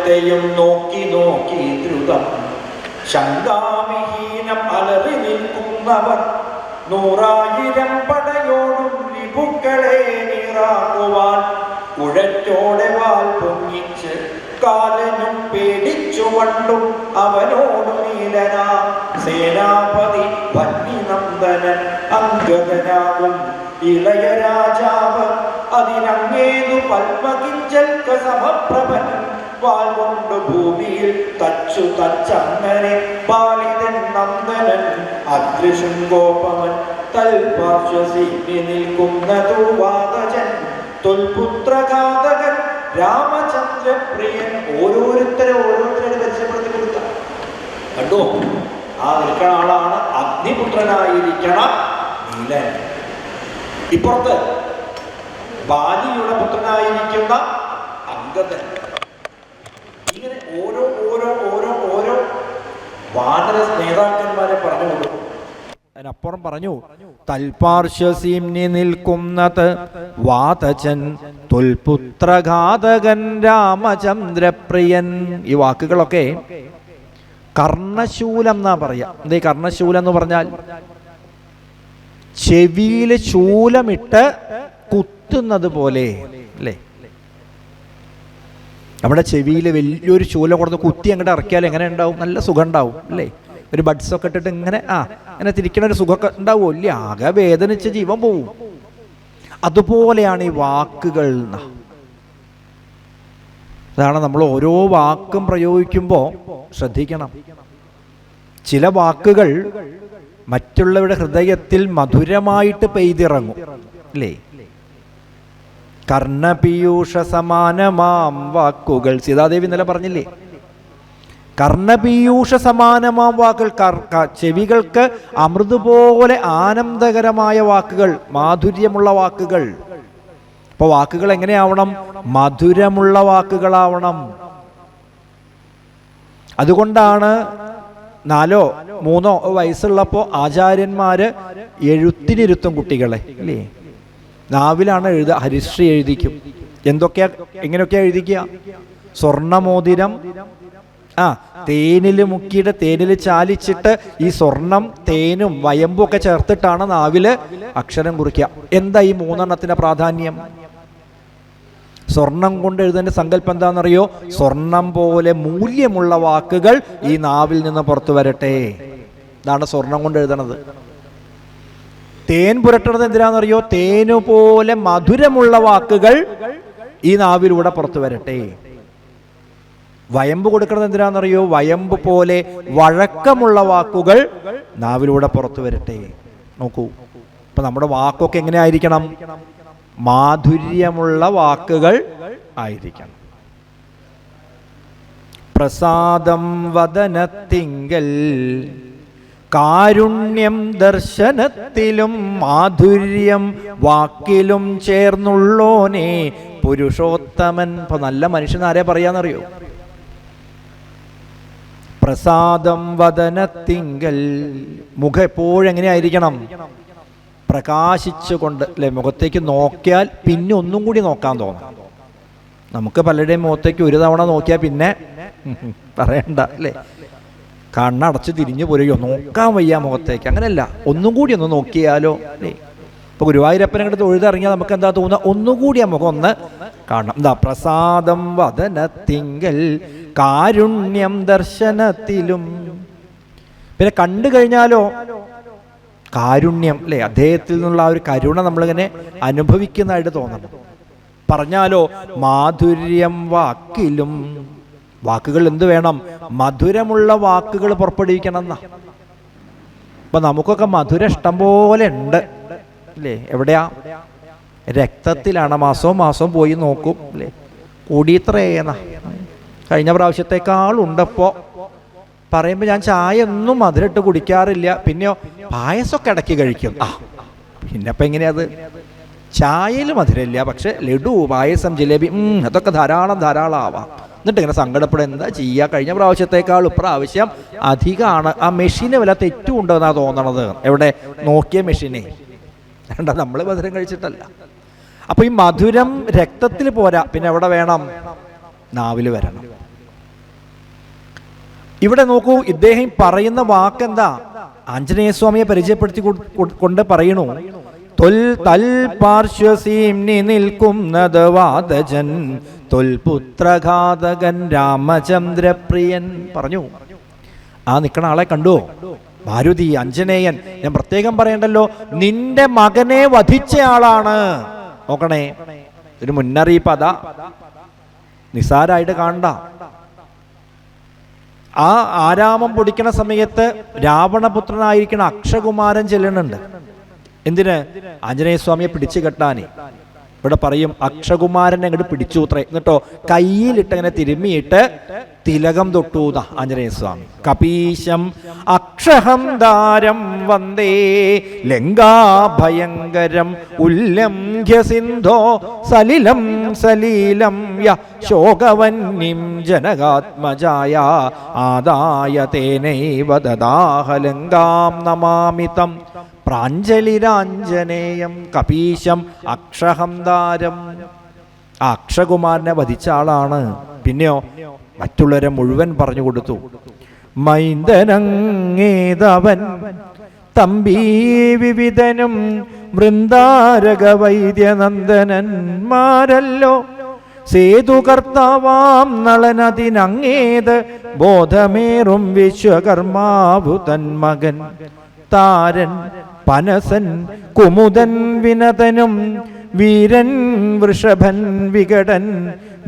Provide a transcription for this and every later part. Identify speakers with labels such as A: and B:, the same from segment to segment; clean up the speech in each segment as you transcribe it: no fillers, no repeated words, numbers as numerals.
A: അഖിലത്തെയും നോക്കി നോക്കി ദ്രുതം ശങ്കാവിഹീനം അലറി നിൽക്കുന്നവർ 100,000 പടയോടും വിഭുക്കളെ നിറാക്കുവാൻ ഉഴറ്റോടെ വാൽ പൊങ്ങിച്ച് കാലനും പേടിച്ചു വണ്ടും അവനോട് നീലനാ സേനാപതി വന്യനന്ദനൻ അംഗദനാകും ഇളയ രാജാവ് അതിനങ്ങേതു പത്മകിഞ്ചൽക്ക സമപ്രഭൻ വാൽ കൊണ്ട് ഭൂമിയിൽ തച്ചു തച്ചങ്ങനെ ബാലിതൻ നന്ദനൻ അദ്രിശൃംഗോപമൻ തൽപാർശ്വസീനി നിൽക്കുന്നതു വാതജൻ തൊൽപുത്രഘാതകൻ രാമചന്ദ്രപ്രിയൻ. ഓരോരുത്തരെ പരിചയപ്പെടുത്തി കൊടുത്ത കണ്ടോ? ആ നിൽക്കുന്ന ആളാണ് അഗ്നിപുത്രനായിരിക്കണ നീലൻ. ഇപ്പുറത്ത് ബാലിയുടെ പുത്രനായിരിക്കുന്ന അംഗദൻ. ഇങ്ങനെ ഓരോ ഓരോ ഓരോ ഓരോ വാനര നേതാക്കന്മാരെ പറഞ്ഞു കൊടുക്കും. അതിനപ്പുറം പറഞ്ഞു തൽപാർശ്വസീംനി നിൽക്കുന്നത് വാതചൻ തുൽപുത്രഘാതകൻ രാമചന്ദ്രപ്രിയൻ. ഈ വാക്കുകളൊക്കെ കർണശൂലം എന്നാ പറയാ. എന്തേ കർണശൂലം എന്ന് പറഞ്ഞാൽ ചെവിയിൽ ശൂലമിട്ട് കുത്തുന്നത് പോലെ അല്ലേ? നമ്മുടെ ചെവിയിൽ വലിയൊരു ശൂലം കൊടുത്ത് കുത്തി അങ്ങോട്ട് ഇറക്കിയാൽ എങ്ങനെ ഉണ്ടാവും? നല്ല സുഖം ഉണ്ടാവും അല്ലേ? ഒരു ബഡ്സൊക്കെ ഇട്ടിട്ട് ഇങ്ങനെ ഇങ്ങനെ തിരിക്കണ ഒരു സുഖമൊക്കെ ഉണ്ടാവുമോ? ഇല്ല, ആകെ വേദനിച്ച് ജീവൻ പോവും. അതുപോലെയാണ് ഈ വാക്കുകൾ. അതാണ് നമ്മൾ ഓരോ വാക്കും പ്രയോഗിക്കുമ്പോൾ ശ്രദ്ധിക്കണം. ചില വാക്കുകൾ മറ്റുള്ളവരുടെ ഹൃദയത്തിൽ മധുരമായിട്ട് പെയ്തിറങ്ങും അല്ലേ? കർണപീയൂഷ സമാനമാം വാക്കുകൾ സീതാദേവി ഇന്നലെ പറഞ്ഞില്ലേ? കർണപീയൂഷ സമാനമാം വാക്കുകൾ, ചെവികൾക്ക് അമൃത് പോലെ ആനന്ദകരമായ വാക്കുകൾ, മാധുര്യമുള്ള വാക്കുകൾ. അപ്പോൾ വാക്കുകൾ എങ്ങനെയാവണം? മധുരമുള്ള വാക്കുകളാവണം. അതുകൊണ്ടാണ് 4 or 3 വയസ്സുള്ളപ്പോൾ ആചാര്യന്മാര് എഴുത്തിനിരുത്തും കുട്ടികളെ അല്ലേ? നാവിലാണ് എഴുതുക. ഹരിശ്രീ എഴുതിക്കും. എങ്ങനെയൊക്കെയാ എഴുതിക്കുക? സ്വർണമോതിരം തേനിൽ മുക്കിയിട്ട് തേനിൽ ചാലിച്ചിട്ട് ഈ സ്വർണം തേനും വയമ്പും ഒക്കെ ചേർത്തിട്ടാണ് നാവില് അക്ഷരം കുറിക്കുക. എന്താ ഈ 3 പ്രാധാന്യം? സ്വർണം കൊണ്ട് എഴുതുന്ന സങ്കല്പം എന്താണെന്നറിയോ? സ്വർണം പോലെ മൂല്യമുള്ള വാക്കുകൾ ഈ നാവിൽ നിന്ന് പുറത്തു വരട്ടെ. ഇതാണ് സ്വർണം കൊണ്ട് എഴുതണത്. തേൻ പുരട്ടണത് എന്തിനാണെന്നറിയോ? തേനുപോലെ മധുരമുള്ള വാക്കുകൾ ഈ നാവിലൂടെ പുറത്തു വരട്ടെ. വയമ്പ് കൊടുക്കുന്നത് എന്തിനാണെന്നറിയോ? വയമ്പ് പോലെ വഴക്കമുള്ള വാക്കുകൾ നാവിലൂടെ പുറത്തു വരട്ടെ. നോക്കൂ, ഇപ്പൊ നമ്മുടെ വാക്കൊക്കെ എങ്ങനെ ആയിരിക്കണം? മാധുര്യമുള്ള വാക്കുകൾ ആയിരിക്കണം. പ്രസാദം വദനത്തിങ്കൽ കാരുണ്യം ദർശനത്തിലും മാധുര്യം വാക്കിലും ചേർന്നുള്ളോനെ പുരുഷോത്തമൻ. ഇപ്പൊ നല്ല മനുഷ്യൻ ആരെ പറയാന്നറിയോ? പ്രസാദം വദനത്തിങ്കൽ. മുഖം എപ്പോഴും എങ്ങനെയായിരിക്കണം? പ്രകാശിച്ചുകൊണ്ട് അല്ലെ? മുഖത്തേക്ക് നോക്കിയാൽ പിന്നെ ഒന്നും കൂടി നോക്കാൻ തോന്നും. നമുക്ക് പലരുടെയും മുഖത്തേക്ക് ഒരു തവണ നോക്കിയാൽ പിന്നെ പറയണ്ട അല്ലേ? കണ്ണടച്ച് തിരിഞ്ഞു പോരുകയോ, നോക്കാൻ വയ്യ മുഖത്തേക്ക്. അങ്ങനെയല്ല, ഒന്നും കൂടി ഒന്ന് നോക്കിയാലോ അല്ലേ? ഇപ്പൊ ഗുരുവായൂരപ്പനെ കണ്ട് തൊഴുതിറങ്ങിയാൽ നമുക്ക് എന്താ തോന്നുക? ഒന്നുകൂടി ആ മുഖം ഒന്ന് കാണണം. എന്താ? പ്രസാദം വദനത്തിങ്കൽ കാരുണ്യം ദർശനത്തിലും. പിന്നെ കണ്ടു കഴിഞ്ഞാലോ കാരുണ്യം അല്ലേ? അദ്ദേഹത്തിൽ നിന്നുള്ള ആ ഒരു കരുണ നമ്മളിങ്ങനെ അനുഭവിക്കുന്നതായിട്ട് തോന്നണം. പറഞ്ഞാലോ മാധുര്യം വാക്കിലും. വാക്കുകൾ എന്ത് വേണം? മധുരമുള്ള വാക്കുകൾ പുറപ്പെടുവിക്കണം എന്നാ. അപ്പൊ നമുക്കൊക്കെ മധുരം ഇഷ്ടം പോലെ ഉണ്ട് അല്ലേ? എവിടെയാ? രക്തത്തിലാണ്. മാസവും പോയി നോക്കും അല്ലേ? കൂടിയിത്രേന്ന കഴിഞ്ഞ പ്രാവശ്യത്തെക്കാളുണ്ടപ്പോ. പറയുമ്പോൾ ഞാൻ ചായ ഒന്നും മധുരമിട്ട് കുടിക്കാറില്ല. പിന്നെയോ പായസമൊക്കെ ഇടയ്ക്ക് കഴിക്കും. പിന്നെ അപ്പം എങ്ങനെയത്? ചായയിൽ മധുരമില്ല, പക്ഷെ ലഡു, പായസം, ജിലേബി അതൊക്കെ ധാരാളം ആവാം. എന്നിട്ട് ഇങ്ങനെ സങ്കടപ്പെടുക. എന്താ ചെയ്യുക? കഴിഞ്ഞ പ്രാവശ്യത്തേക്കാൾ ഇപ്രാവശ്യം അധികമാണ്. ആ മെഷീന് വില തെറ്റുണ്ടെന്നാ തോന്നണത്. എവിടെ? നോക്കിയ മെഷീനെ. വേണ്ട, നമ്മൾ മധുരം കഴിച്ചിട്ടല്ല. അപ്പൊ ഈ മധുരം രക്തത്തിൽ പോരാ, പിന്നെ എവിടെ വേണം? നാവിൽ വരണം. ഇവിടെ നോക്കൂ, ഇദ്ദേഹം പറയുന്ന വാക്കെന്താ? ആഞ്ജനേയസ്വാമിയെ പരിചയപ്പെടുത്തി കൊണ്ട് പറയണു, തൽപാർശ്വസീംനി നിൽക്കുന്നത് വാദജൻ തൊൽപുത്രഘാതകൻ രാമചന്ദ്രപ്രിയൻ പറഞ്ഞു. ആ നിൽക്കണ ആളെ കണ്ടു? മാരുതി, അഞ്ജനേയൻ. ഞാൻ പ്രത്യേകം പറയണ്ടല്ലോ, നിന്റെ മകനെ വധിച്ച ആളാണ്. നോക്കണേ, ഒരു മുന്നറിയിപ്പ്. അതാ, നിസാരായിട്ട് കാണണ്ട. ആ ആരാമം പൊടിക്കണ സമയത്ത് രാവണപുത്രനായിരിക്കണ അക്ഷകുമാരൻ ചെല്ലുന്നുണ്ട്. എന്തിന്? ആഞ്ജനേയസ്വാമിയെ പിടിച്ചു കെട്ടാനേ. ഇവിടെ പറയും അക്ഷകുമാരനെ അങ്ങോട്ട് പിടിച്ചു അത്രേ. എന്നിട്ടോ കയ്യിലിട്ടങ്ങനെ തിരുമ്മിയിട്ട് തിലകം തൊട്ടൂത ആഞ്ജനേയസ്വാമി. കപീശം അക്ഷഹം ദാരം വന്ദേ ലങ്കാഭയങ്കരം ഉല്ലംഘ്യ സിന്ധോ സലിലം സലീലം യ ശോകവന്യം ജനകാത്മജായ ആദായ തേനൈവ ദദാഹ ലങ്കാം നമാമിതം പ്രാഞ്ജലിരാഞ്ജനേയം കപീശം അക്ഷഹംദാരം. ആ അക്ഷകുമാരനെ വധിച്ച ആളാണ്. പിന്നെയോ മറ്റുള്ളവരെ മുഴുവൻ പറഞ്ഞു കൊടുത്തു. മൈന്ദനങ്ങേതവൻ തമ്പീ വിവിധനും വൃന്ദാരക വൈദ്യനന്ദനന്മാരല്ലോ സേതുകർത്താവാം നളനതിനങ്ങേത് ബോധമേറും വിശ്വകർമാവു തന്മകൻ താരൻ പനസൻ കുമുദൻ വിനതനും വീരൻ വൃഷഭൻ വികടൻ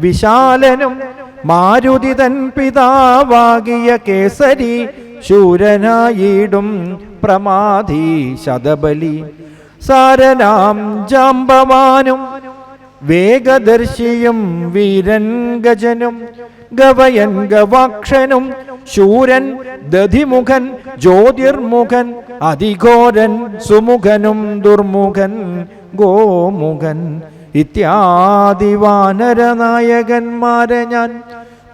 A: വിശാലനും മാരുതിതൻ പിതാവാകിയ കേസരി ശൂരനായിടും പ്രമാധി ശതബലി സാരനാം ജാമ്പവാനും വേഗദർശിയും വീരൻ ഗജനും ഗവയൻ ഗവാക്ഷനും ശൂരൻ ദധിമുഖൻ ജ്യോതിർമുഖൻ അതിഘോരൻ സുമുഖനും ദുർമുഖൻ ഗോമുഖൻ ഇത്യാദി വാനരനായകന്മാരെ ഞാൻ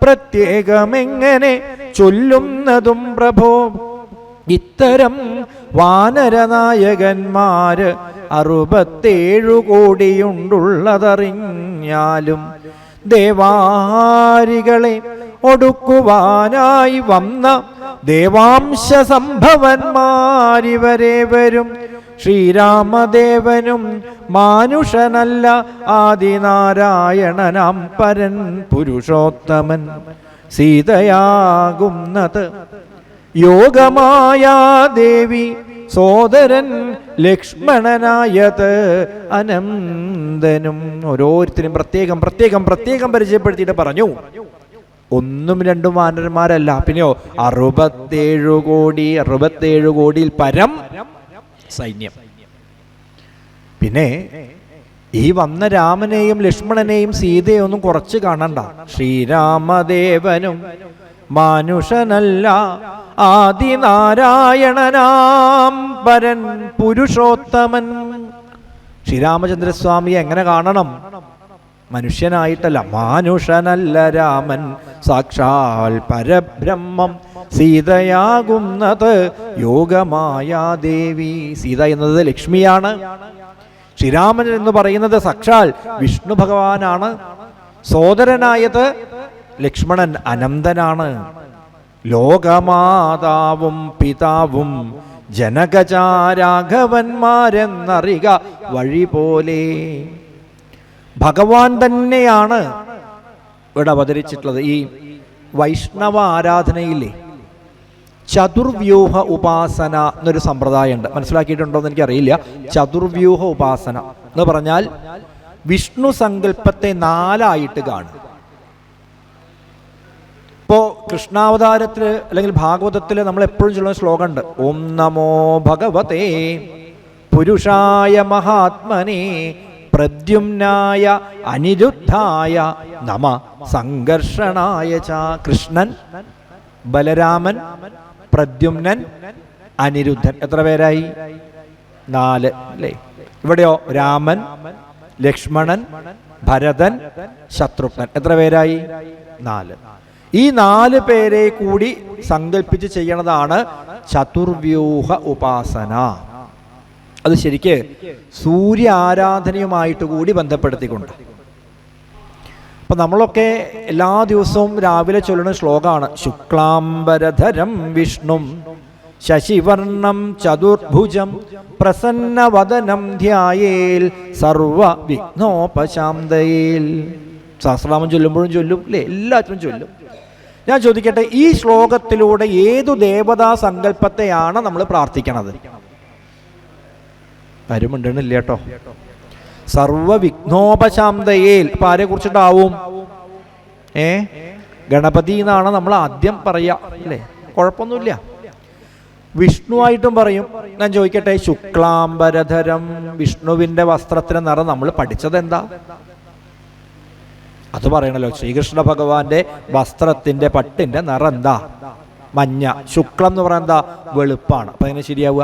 A: പ്രത്യേകമെങ്ങനെ ചൊല്ലുന്നതും പ്രഭോ. ഇത്തരം വാനരനായകന്മാര് 67 കോടിയുണ്ടുള്ളതറിഞ്ഞാലും ദേവാരികളെ ഒടുക്കുവാനായി വന്ന ദേവാംശ സംഭവന്മാരിവരെ വരും. ശ്രീരാമദേവനും മാനുഷനല്ല ആദിനാരായണനാം പരൻ പുരുഷോത്തമൻ സീതയാകുന്നത് യോഗമായാ ദേവി സോദരൻ ലക്ഷ്മണനായത് അനന്തനും. ഓരോരുത്തരും പ്രത്യേകം പ്രത്യേകം പ്രത്യേകം പരിചയപ്പെടുത്തിയിട്ട് പറഞ്ഞു. 1ഉം 2ഉം വാനരന്മാരല്ല, പിന്നെയോ 67 കോടിയിൽ പരം സൈന്യം. പിന്നെ ഈ വന്ന രാമനെയും ലക്ഷ്മണനെയും സീതയൊന്നും കുറച്ച് കാണണ്ട. ശ്രീരാമദേവനും മാനുഷനല്ല ആദിനാരായണനാം പരൻ പുരുഷോത്തമൻ. ശ്രീരാമചന്ദ്രസ്വാമിയെ എങ്ങനെ കാണണം? മനുഷ്യനായിട്ടല്ല, മാനുഷനല്ല രാമൻ, സാക്ഷാൽ പരബ്രഹ്മം സീതയാകുന്നത് യോഗമായാദേവി. സീത എന്നത് ലക്ഷ്മിയാണ്. ശ്രീരാമൻ എന്ന് പറയുന്നത് സാക്ഷാൽ വിഷ്ണു ഭഗവാനാണ്. സോദരനായത് ലക്ഷ്മണൻ അനന്തനാണ്. ലോകമാതാവും പിതാവും ജനകചാരാഘവന്മാരെന്നറിക വഴി പോലെ. ഭഗവാൻ തന്നെയാണ് ഇവിടെ അവതരിച്ചിട്ടുള്ളത്. ഈ വൈഷ്ണവ ആരാധനയിലെ ചതുർവ്യൂഹ ഉപാസന എന്നൊരു സമ്പ്രദായമുണ്ട്. മനസ്സിലാക്കിയിട്ടുണ്ടോ എന്ന് എനിക്കറിയില്ല. ചതുർവ്യൂഹ ഉപാസന എന്ന് പറഞ്ഞാൽ വിഷ്ണു സങ്കല്പത്തെ 4ആയിട്ട് കാണും. ഇപ്പോൾ കൃഷ്ണാവതാരത്തിൽ അല്ലെങ്കിൽ ഭാഗവതത്തിൽ നമ്മൾ എപ്പോഴും ചൊല്ലുന്ന ശ്ലോകം ഉണ്ട്. ഓം നമോ ഭഗവതേ പുരുഷായ മഹാത്മനേ പ്രദ്യുമ്നായ അനിരുദ്ധായ നമ സംഘർഷണായ ച. കൃഷ്ണൻ, ബലരാമൻ, പ്രദ്യുമ്നൻ, അനിരുദ്ധൻ. എത്ര പേരായി? 4 അല്ലേ? ഇവിടെയോ രാമൻ, ലക്ഷ്മണൻ, ഭരതൻ, ശത്രുഘ്നൻ. എത്ര പേരായി? 4. ഈ 4 പേരെ കൂടി സങ്കല്പിച്ച് ചെയ്യണതാണ് ചതുർവ്യൂഹ ഉപാസന. അത് ശരിക്ക് സൂര്യ ആരാധനയുമായിട്ട് കൂടി ബന്ധപ്പെടുത്തിക്കൊണ്ട്. അപ്പം നമ്മളൊക്കെ എല്ലാ ദിവസവും രാവിലെ ചൊല്ലുന്ന ശ്ലോകമാണ് ശുക്ലാംബരധരം വിഷ്ണും ശശിവർണം ചതുർഭുജം പ്രസന്നവദനം ധ്യായേൽ സർവ വിഘ്നോപശാന്തയേൽ. സഹസ്രനാമം ചൊല്ലുമ്പോഴും ചൊല്ലും അല്ലേ, എല്ലാത്തിനും ചൊല്ലും. ഞാൻ ചോദിക്കട്ടെ, ഈ ശ്ലോകത്തിലൂടെ ഏതു ദേവതാ സങ്കല്പത്തെയാണ് നമ്മൾ പ്രാർത്ഥിക്കണത്? ആരുമുണ്ടെന്നില്ല കേട്ടോ. സർവവിഘ്നോപശാന്തയേൽ. അപ്പൊ ആരെ കുറിച്ചിട്ടാവും? ഗണപതി എന്നാണ് നമ്മൾ ആദ്യം പറയാ അല്ലേ, കുഴപ്പമൊന്നുമില്ല. വിഷ്ണുവായിട്ടും പറയും. ഞാൻ ചോദിക്കട്ടെ, ശുക്ലാംബരധരം, വിഷ്ണുവിന്റെ വസ്ത്രത്തിന് നിറം നമ്മൾ പഠിച്ചത് എന്താ? അത് പറയണല്ലോ. ശ്രീകൃഷ്ണ ഭഗവാന്റെ വസ്ത്രത്തിന്റെ പട്ടിന്റെ നിറം എന്താ? മഞ്ഞ. ശുക്ലം എന്ന് പറയാൻ എന്താ? വെളുപ്പാണ്. അപ്പൊ എങ്ങനെ ശരിയാവുക?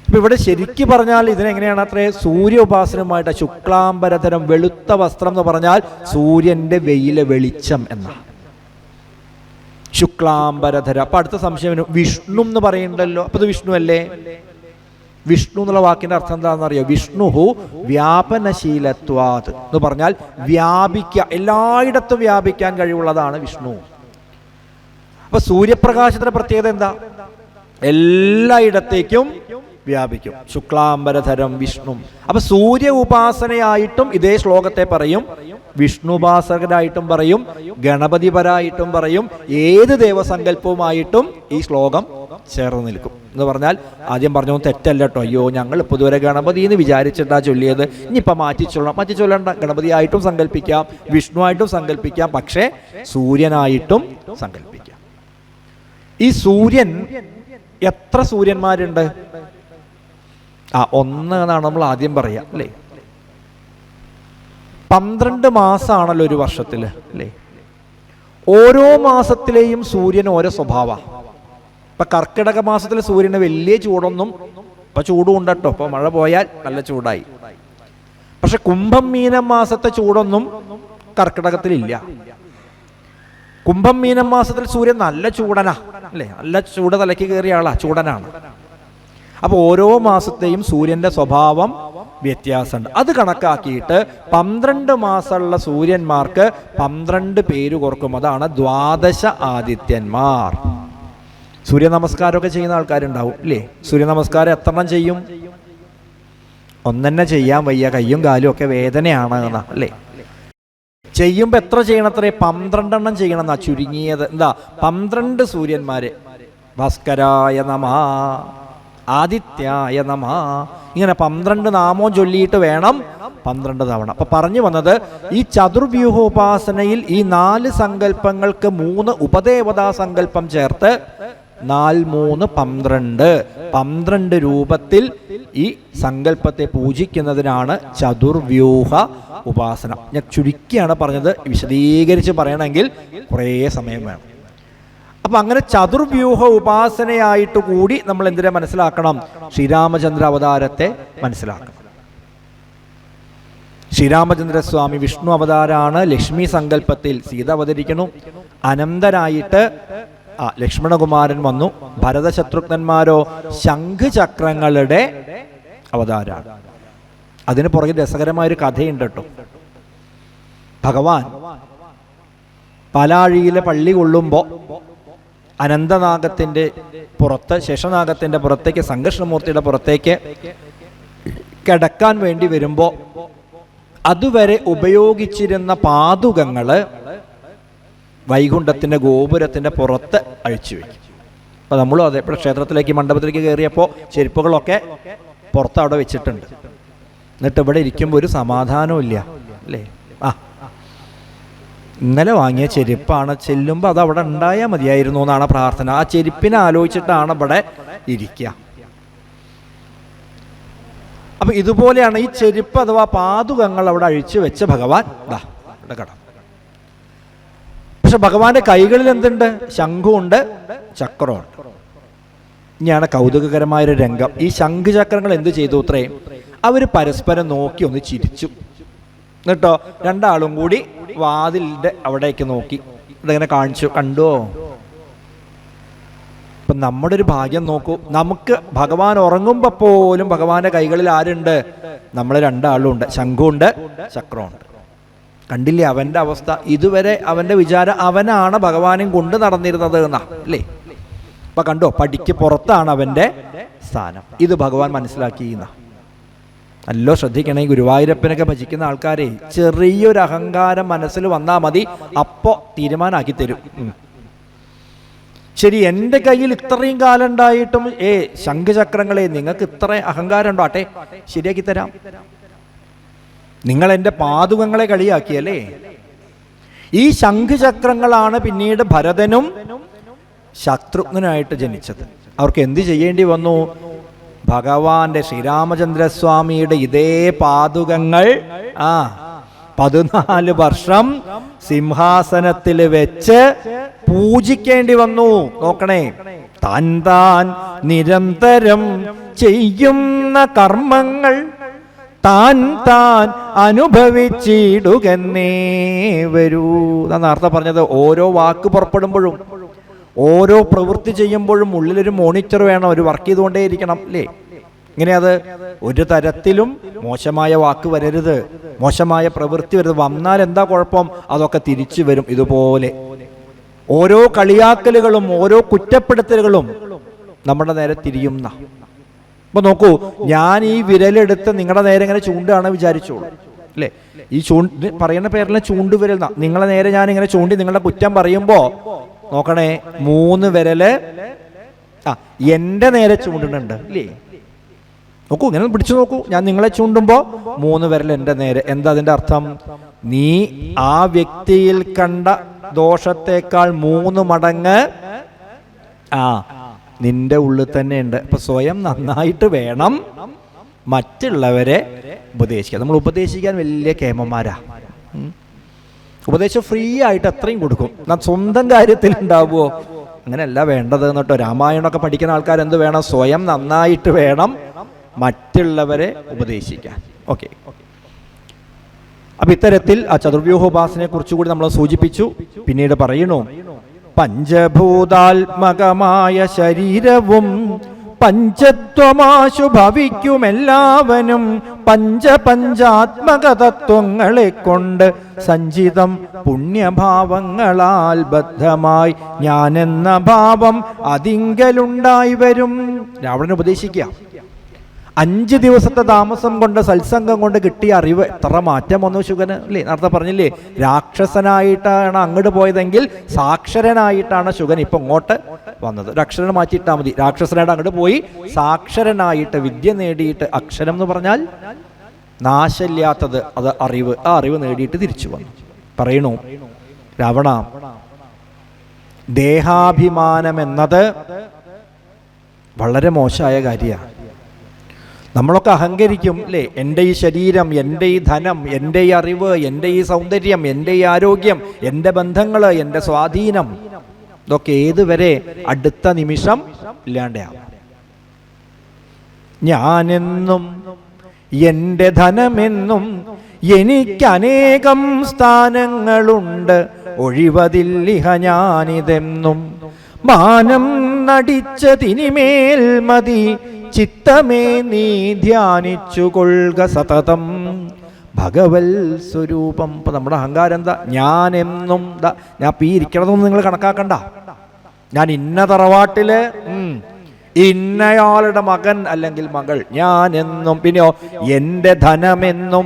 A: അപ്പൊ ഇവിടെ ശരിക്ക് പറഞ്ഞാൽ ഇതിനെങ്ങനെയാണ് അത്രേ? സൂര്യ ഉപാസനമായിട്ട് ശുക്ലാംബരധരം, വെളുത്ത വസ്ത്രം എന്ന് പറഞ്ഞാൽ സൂര്യന്റെ വെയിലെ വെളിച്ചം എന്നാണ് ശുക്ലാംബരധര. അപ്പൊ അടുത്ത സംശയം, വിഷ്ണു എന്ന് പറയുന്നുണ്ടല്ലോ, അപ്പൊ ഇത് വിഷ്ണു അല്ലേ? വിഷ്ണു എന്നുള്ള വാക്കിന്റെ അർത്ഥം എന്താണെന്നറിയോ? വിഷ്ണുഹു വ്യാപനശീലത്വാത് എന്ന് പറഞ്ഞാൽ വ്യാപിക്കുക, എല്ലായിടത്തും വ്യാപിക്കാൻ കഴിവുള്ളതാണ് വിഷ്ണു. അപ്പൊ സൂര്യപ്രകാശത്തിന്റെ പ്രത്യേകത എന്താ? എല്ലായിടത്തേക്കും വ്യാപിക്കും. ശുക്ലാംബരധരം വിഷ്ണു. അപ്പൊ സൂര്യ ഉപാസനയായിട്ടും ഇതേ ശ്ലോകത്തെ പറയും, വിഷ്ണുപാസകരായിട്ടും പറയും, ഗണപതിപരായിട്ടും പറയും, ഏത് ദേവസങ്കല്പവുമായിട്ടും ഈ ശ്ലോകം ചേർന്ന് നിൽക്കും. എന്ന് പറഞ്ഞാൽ ആദ്യം പറഞ്ഞു തെറ്റല്ല കേട്ടോ, അയ്യോ ഞങ്ങൾ ഇപ്പോൾ ഇതുവരെ ഗണപതി എന്ന് വിചാരിച്ചിട്ടാ ചൊല്ലിയത്, ഇനിയിപ്പോൾ മാറ്റി ചൊല്ലണ്ട. ഗണപതിയായിട്ടും സങ്കല്പിക്കാം, വിഷ്ണുവായിട്ടും സങ്കല്പിക്കാം, പക്ഷേ സൂര്യനായിട്ടും സങ്കല്പിക്കാം. ഈ സൂര്യൻ, എത്ര സൂര്യന്മാരുണ്ട്? ഒന്ന് എന്നാണ് നമ്മൾ ആദ്യം പറയാം അല്ലേ. 12 മാസമാണല്ലോ ഒരു വർഷത്തിൽ അല്ലേ. ഓരോ മാസത്തിലെയും സൂര്യന് ഓരോ സ്വഭാവ. ഇപ്പൊ കർക്കിടക മാസത്തിലെ സൂര്യന് വലിയ ചൂടൊന്നും, ഇപ്പൊ ചൂടും ഉണ്ട് കേട്ടോ, ഇപ്പൊ മഴ പോയാൽ നല്ല ചൂടായി. പക്ഷെ കുംഭം മീനം മാസത്തെ ചൂടൊന്നും കർക്കിടകത്തിലില്ല. കുംഭം മീനം മാസത്തിൽ സൂര്യൻ നല്ല ചൂടനാ അല്ലേ, നല്ല ചൂട് തലയ്ക്ക് കയറിയ ആളാ, ചൂടനാണ്. അപ്പൊ ഓരോ മാസത്തെയും സൂര്യന്റെ സ്വഭാവം വ്യത്യാസമുണ്ട്. അത് കണക്കാക്കിയിട്ട് 12 മാസമുള്ള സൂര്യന്മാർക്ക് 12 പേര് കൊടുക്കും. അതാണ് ദ്വാദശ ആദിത്യന്മാർ. സൂര്യ നമസ്കാരമൊക്കെ ചെയ്യുന്ന ആൾക്കാരുണ്ടാവും അല്ലേ. സൂര്യ നമസ്കാരം എത്രണ്ണം ചെയ്യും? ഒന്നെന്നെ ചെയ്യാൻ വയ്യ, കയ്യും കാലും ഒക്കെ വേദനയാണ് എന്നാ അല്ലേ. ചെയ്യുമ്പോ എത്ര ചെയ്യണത്രേ? 12 എണ്ണം ചെയ്യണം എന്നാ ചുരുങ്ങിയത്. എന്താ? 12 സൂര്യന്മാര്. ഭാസ്കരായ നമഃ, ആദിത്യായ നമഃ, ഇങ്ങനെ 12 നാമവും ചൊല്ലിയിട്ട് വേണം 12 തവണ. അപ്പൊ പറഞ്ഞു വന്നത്, ഈ ചതുർവ്യൂഹോപാസനയിൽ ഈ 4 സങ്കല്പങ്ങൾക്ക് 3 ഉപദേവതാ സങ്കല്പം ചേർത്ത് 4 3 12 12 രൂപത്തിൽ ഈ സങ്കല്പത്തെ പൂജിക്കുന്നതിനാണ് ചതുർവ്യൂഹ ഉപാസന. ഞാൻ ചുരുക്കിയാണ് പറഞ്ഞത്, വിശദീകരിച്ച് പറയണമെങ്കിൽ കുറേ സമയം വേണം. അപ്പൊ അങ്ങനെ ചതുർവ്യൂഹ ഉപാസനയായിട്ട് കൂടി നമ്മൾ എന്തിനെ മനസ്സിലാക്കണം? ശ്രീരാമചന്ദ്ര അവതാരത്തെ മനസ്സിലാക്കണം. ശ്രീരാമചന്ദ്രസ്വാമി വിഷ്ണു അവതാരാണ്. ലക്ഷ്മി സങ്കല്പത്തിൽ സീത അവതരിക്കുന്നു. അനന്തരായിട്ട് ലക്ഷ്മണകുമാരൻ വന്നു. ഭരതശത്രുഘ്നന്മാരോ ശംഖ് ചക്രങ്ങളുടെ അവതാരാണ്. അതിന് പുറകെ രസകരമായൊരു കഥയുണ്ട് കേട്ടോ. ഭഗവാൻ പാലാഴിയിലെ പള്ളി കൊള്ളുമ്പോൾ അനന്തനാഗത്തിന്റെ പുറത്ത്, ശേഷനാഗത്തിന്റെ പുറത്തേക്ക്, സംഘർഷമൂർത്തിയുടെ പുറത്തേക്ക് കിടക്കാൻ വേണ്ടി വരുമ്പോൾ അതുവരെ ഉപയോഗിച്ചിരുന്ന പാദുകങ്ങള് വൈകുണ്ഠത്തിന്റെ ഗോപുരത്തിന്റെ പുറത്ത് അഴിച്ചു വയ്ക്കും. അപ്പൊ നമ്മളും അതെ, ഇപ്പോൾ ക്ഷേത്രത്തിലേക്ക്, മണ്ഡപത്തിലേക്ക് കയറിയപ്പോൾ ചെരുപ്പുകളൊക്കെ പുറത്ത് അവിടെ വെച്ചിട്ടുണ്ട്. എന്നിട്ട് ഇവിടെ ഇരിക്കുമ്പോൾ ഒരു സമാധാനവും ഇല്ല അല്ലേ. ഇന്നലെ വാങ്ങിയ ചെരുപ്പാണ്, ചെല്ലുമ്പോൾ അത് അവിടെ ഉണ്ടായാൽ മതിയായിരുന്നു എന്നാണ് പ്രാർത്ഥന. ആ ചെരുപ്പിനെ ആലോചിച്ചിട്ടാണ് ഇവിടെ ഇരിക്കുക. അപ്പൊ ഇതുപോലെയാണ് ഈ ചെരുപ്പ് അഥവാ പാദുകങ്ങൾ അവിടെ അഴിച്ചു വെച്ച ഭഗവാൻ ഇവിടെ കടന്നു. പക്ഷെ ഭഗവാന്റെ കൈകളിൽ എന്തുണ്ട്? ശംഖുണ്ട്, ചക്രമുണ്ട്. ഇനിയാണ് കൗതുകകരമായൊരു രംഗം. ഈ ശംഖ് ചക്രങ്ങൾ എന്ത് ചെയ്തു അത്രേ? അവര് പരസ്പരം നോക്കി ഒന്ന് ചിരിച്ചു. എന്നിട്ടോ രണ്ടാളും കൂടി വാതിലിന്റെ അവിടേക്ക് നോക്കി ഇതങ്ങനെ കാണിച്ചു. കണ്ടോ? ഇപ്പം നമ്മുടെ ഒരു ഭാഗ്യം നോക്കൂ, നമുക്ക് ഭഗവാൻ ഉറങ്ങുമ്പോൾ പോലും ഭഗവാന്റെ കൈകളിൽ ആരുണ്ട്? നമ്മൾ രണ്ടാളുണ്ട്, ശംഖുണ്ട് ചക്രമുണ്ട്. കണ്ടില്ലേ അവൻ്റെ അവസ്ഥ? ഇതുവരെ അവൻ്റെ വിചാരം അവനാണ് ഭഗവാനും കൊണ്ട് നടന്നിരുന്നത് എന്നാ അല്ലേ? ഇപ്പം കണ്ടോ, പടിക്ക് പുറത്താണ് അവൻ്റെ സ്ഥാനം. ഇത് ഭഗവാൻ മനസ്സിലാക്കിയെന്ന. നല്ലോ ശ്രദ്ധിക്കണേ, ഗുരുവായൂരപ്പനൊക്കെ ഭജിക്കുന്ന ആൾക്കാരെ ചെറിയൊരു അഹങ്കാരം മനസ്സിൽ വന്നാൽ മതി, അപ്പോൾ തീരുമാനമാക്കി തരും. ശരി, എൻ്റെ കയ്യിൽ ഇത്രയും കാലം ഉണ്ടായിട്ടും ശംഖചക്രങ്ങളെ നിങ്ങൾക്ക് ഇത്ര അഹങ്കാരം ഉണ്ടോ? ആട്ടെ, ശരിയാക്കി തരാം. നിങ്ങൾ എൻ്റെ പാദുകങ്ങളെ കളിയാക്കിയല്ലേ? ഈ ശംഖചക്രങ്ങളാണ് പിന്നീട് ഭരതനും ശത്രുഘ്നനായിട്ട് ജനിച്ചത്. അവർക്ക് എന്ത് ചെയ്യേണ്ടി വന്നു? ഭഗവാന്റെ ശ്രീരാമചന്ദ്രസ്വാമിയുടെ ഇതേ പാദുകങ്ങൾ 14 വർഷം സിംഹാസനത്തിൽ വെച്ച് പൂജിക്കേണ്ടി വന്നു. നോക്കണേ, താൻ നിരന്തരം ചെയ്യുന്ന കർമ്മങ്ങൾ താൻ അനുഭവിച്ചിടുകന്നേ വരൂ. എന്നാണ് നേരത്തെ പറഞ്ഞത്. ഓരോ വാക്ക് പുറപ്പെടുമ്പോഴും ഓരോ പ്രവൃത്തി ചെയ്യുമ്പോഴും ഉള്ളിലൊരു മോണിറ്റർ വേണം, ഒരു വർക്ക് ചെയ്തുകൊണ്ടേ ഇരിക്കണം അല്ലേ? ഇങ്ങനെ അത് ഒരു തരത്തിലും മോശമായ വാക്ക് വരരുത്, മോശമായ പ്രവൃത്തി വരരുത്. വന്നാൽ എന്താ കുഴപ്പം? അതൊക്കെ തിരിച്ചു വരും. ഇതുപോലെ ഓരോ കളിയാക്കലുകളും ഓരോ കുറ്റപ്പെടുത്തലുകളും നമ്മുടെ നേരെ തിരിയുന്ന. അപ്പൊ നോക്കൂ, ഞാൻ ഈ വിരലെടുത്ത് നിങ്ങളുടെ നേരെ ഇങ്ങനെ ചൂണ്ടാണ് വിചാരിച്ചോളൂ അല്ലേ? ഈ പറയുന്ന പേരിലെ ചൂണ്ടുവിരൽ നിങ്ങളെ നേരെ ഞാൻ ഇങ്ങനെ ചൂണ്ടി നിങ്ങളുടെ കുറ്റം പറയുമ്പോ നോക്കണേ, 3 വിരല് എന്റെ നേരെ ചൂണ്ടുന്നുണ്ട് അല്ലേ? നോക്കൂ, ഇങ്ങനെ പിടിച്ചു നോക്കൂ. ഞാൻ നിങ്ങളെ ചൂണ്ടുമ്പോ 3 വിരൽ എന്റെ നേരെ. എന്താ അതിന്റെ അർത്ഥം? നീ ആ വ്യക്തിയിൽ കണ്ട ദോഷത്തെക്കാൾ 3 മടങ്ങ് നിന്റെ ഉള്ളിൽ തന്നെ ഉണ്ട്. അപ്പൊ സ്വയം നന്നായിട്ട് വേണം മറ്റുള്ളവരെ ഉപദേശിക്കാൻ. നമ്മൾ ഉപദേശിക്കാൻ വലിയ കേമന്മാരാ. ഉപദേശം ഫ്രീ ആയിട്ട് അത്രയും കൊടുക്കും. സ്വന്തം കാര്യത്തിൽ ഉണ്ടാവുമോ? അങ്ങനെയല്ല വേണ്ടത് എന്നിട്ടോ. രാമായണമൊക്കെ പഠിക്കുന്ന ആൾക്കാർ എന്ത് വേണം? സ്വയം നന്നായിട്ട് വേണം മറ്റുള്ളവരെ ഉപദേശിക്കാൻ. ഓക്കെ. അപ്പൊ ഇത്തരത്തിൽ ആ ചതുർവ്യൂഹോപാസനയെ കുറിച്ചുകൂടി നമ്മൾ സൂചിപ്പിച്ചു. പിന്നീട് പറയണു, പഞ്ചഭൂതാത്മകമായ ശരീരവും പഞ്ചത്വമാശു ഭവിക്കുമെല്ലാവനും പഞ്ചാത്മക തത്വങ്ങളെ കൊണ്ട് സഞ്ചിതം പുണ്യഭാവങ്ങളാൽ ബദ്ധമായി ഞാനെന്ന ഭാവം അതിങ്കലുണ്ടായി വരും. രാവണൻ ഉപദേശിക്കുക, 5 ദിവസത്തെ താമസം കൊണ്ട് സത്സംഗം കൊണ്ട് കിട്ടിയ അറിവ് എത്ര മാറ്റം വന്നു ശുഗന് അല്ലേ? നേരത്തെ പറഞ്ഞില്ലേ, രാക്ഷസനായിട്ടാണ് അങ്ങോട്ട് പോയതെങ്കിൽ സാക്ഷരനായിട്ടാണ് ശുഗൻ ഇപ്പൊ ഇങ്ങോട്ട് വന്നത്. ഒരു അക്ഷരം മാറ്റിയിട്ടാൽ മതി. രാക്ഷസനായിട്ട് അങ്ങോട്ട് പോയി സാക്ഷരനായിട്ട് വിദ്യ നേടിയിട്ട്, അക്ഷരം എന്ന് പറഞ്ഞാൽ നാശമില്ലാത്തത്, അത് അറിവ്. ആ അറിവ് നേടിയിട്ട് തിരിച്ചു വന്നു. പറയണു, രാവണ, ദേഹാഭിമാനം എന്നത് വളരെ മോശമായ കാര്യമാണ്. നമ്മളൊക്കെ അഹങ്കരിക്കും അല്ലേ? എൻ്റെ ഈ ശരീരം, എൻ്റെ ഈ ധനം, എൻ്റെ ഈ അറിവ്, എൻ്റെ ഈ സൗന്ദര്യം, എൻ്റെ ഈ ആരോഗ്യം, എൻ്റെ ബന്ധങ്ങൾ, എൻ്റെ സ്വാധീനം, ഇതൊക്കെ ഏതുവരെ? അടുത്ത നിമിഷം ഇല്ലാണ്ടാവും. ഞാനെന്നും എൻ്റെ ധനമെന്നും എനിക്കനേകം സ്ഥാനങ്ങളുണ്ട്, ഒഴിവതില്ലിഹ ഞാനിതെന്നും മാനം നടിച്ചതിനിമേൽ മതി ചിത്തമേ നീ ധ്യാനിച്ചു കൊള്ളുക സതതം ഭഗവൽ സ്വരൂപം. ഇപ്പൊ നമ്മുടെ അഹങ്കാരം എന്താ? ഞാൻ എന്നും ഞാൻ ഈ ഇരിക്കണതൊന്നും നിങ്ങൾ കണക്കാക്കണ്ട. ഞാൻ ഇന്ന തറവാട്ടില് ഇന്നയാളുടെ മകൻ അല്ലെങ്കിൽ മകൾ, ഞാൻ എന്നും. പിന്നെയോ എൻ്റെ ധനമെന്നും,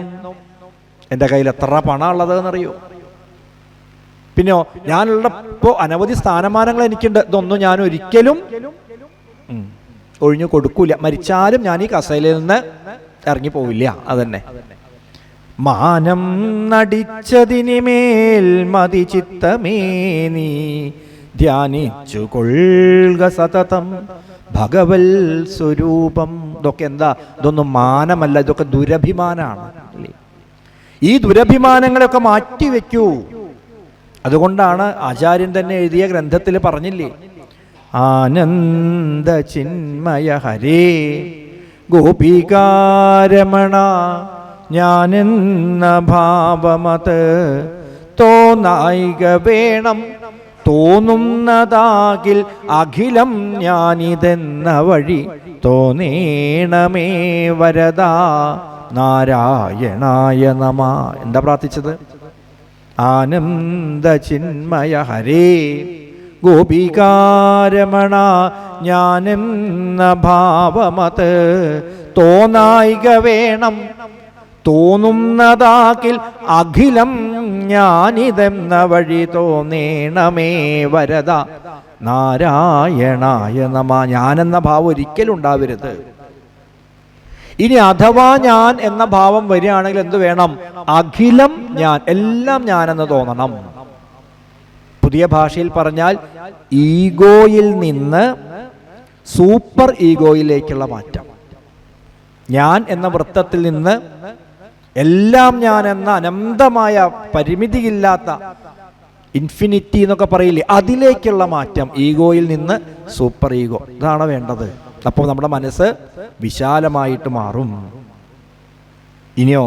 A: എൻ്റെ കയ്യിൽ എത്ര പണം ഉള്ളതെന്നറിയോ? പിന്നെയോ ഞാനുള്ളപ്പോ അനവധി സ്ഥാനമാനങ്ങൾ എനിക്കുണ്ട്. ഇതൊന്നും ഞാൻ ഒരിക്കലും ഒഴിഞ്ഞു കൊടുക്കൂല. മരിച്ചാലും ഞാൻ ഈ കസേലയിൽ നിന്ന് ഇറങ്ങി പോവില്ല. അതന്നെ, മാനം നടിച്ചതിനിമേൽ മതി ചിത്തമേ നീ ധ്യാനിച്ചു കൊള്ളുക സതതം ഭഗവൽ സ്വരൂപം. ഇതൊക്കെ എന്താ? ഇതൊന്നും മാനമല്ല, ഇതൊക്കെ ദുരഭിമാനാണ്. ഈ ദുരഭിമാനങ്ങളൊക്കെ മാറ്റിവെക്കൂ. അതുകൊണ്ടാണ് ആചാര്യൻ തന്നെ എഴുതിയ ഗ്രന്ഥത്തിൽ പറഞ്ഞില്ലേ, ആനന്ദ ചിന്മയ ഹരേ ഗോപികാരമണ ഞാനെന്ന ഭാവമത് തോന്നായിക വേണം തോന്നുന്നതാകിൽ അഖിലം ഞാനിതെന്ന വഴി തോന്നേണമേ വരദാ നാരായണായ നമ. എന്താ പ്രാർത്ഥിച്ചത്? ആനന്ദ ചിന്മയ ഹരേ ഗോപികാരമണ ഞാനെന്ന ഭാവമത് തോന്നായിക വേണം. തോന്നുന്നതാകിൽ അഖിലം ഞാനിതെന്ന വഴി തോന്നേണമേ വരദ നാരായണായ നമ. ഞാനെന്ന ഭാവം ഒരിക്കലും ഉണ്ടാവരുത്. ഇനി അഥവാ ഞാൻ എന്ന ഭാവം വരികയാണെങ്കിൽ എന്ത് വേണം? അഖിലം ഞാൻ, എല്ലാം ഞാനെന്ന് തോന്നണം. പുതിയ ഭാഷയിൽ പറഞ്ഞാൽ ഈഗോയിൽ നിന്ന് സൂപ്പർ ഈഗോയിലേക്കുള്ള മാറ്റം. ഞാൻ എന്ന വൃത്തത്തിൽ നിന്ന് എല്ലാം ഞാൻ എന്ന അനന്തമായ പരിമിതിയില്ലാത്ത ഇൻഫിനിറ്റി എന്നൊക്കെ പറയില്ലേ, അതിലേക്കുള്ള മാറ്റം. ഈഗോയിൽ നിന്ന് സൂപ്പർ ഈഗോ, ഇതാണ് വേണ്ടത്. അപ്പോൾ നമ്മുടെ മനസ്സ് വിശാലമായിട്ട് മാറും. ഇനിയോ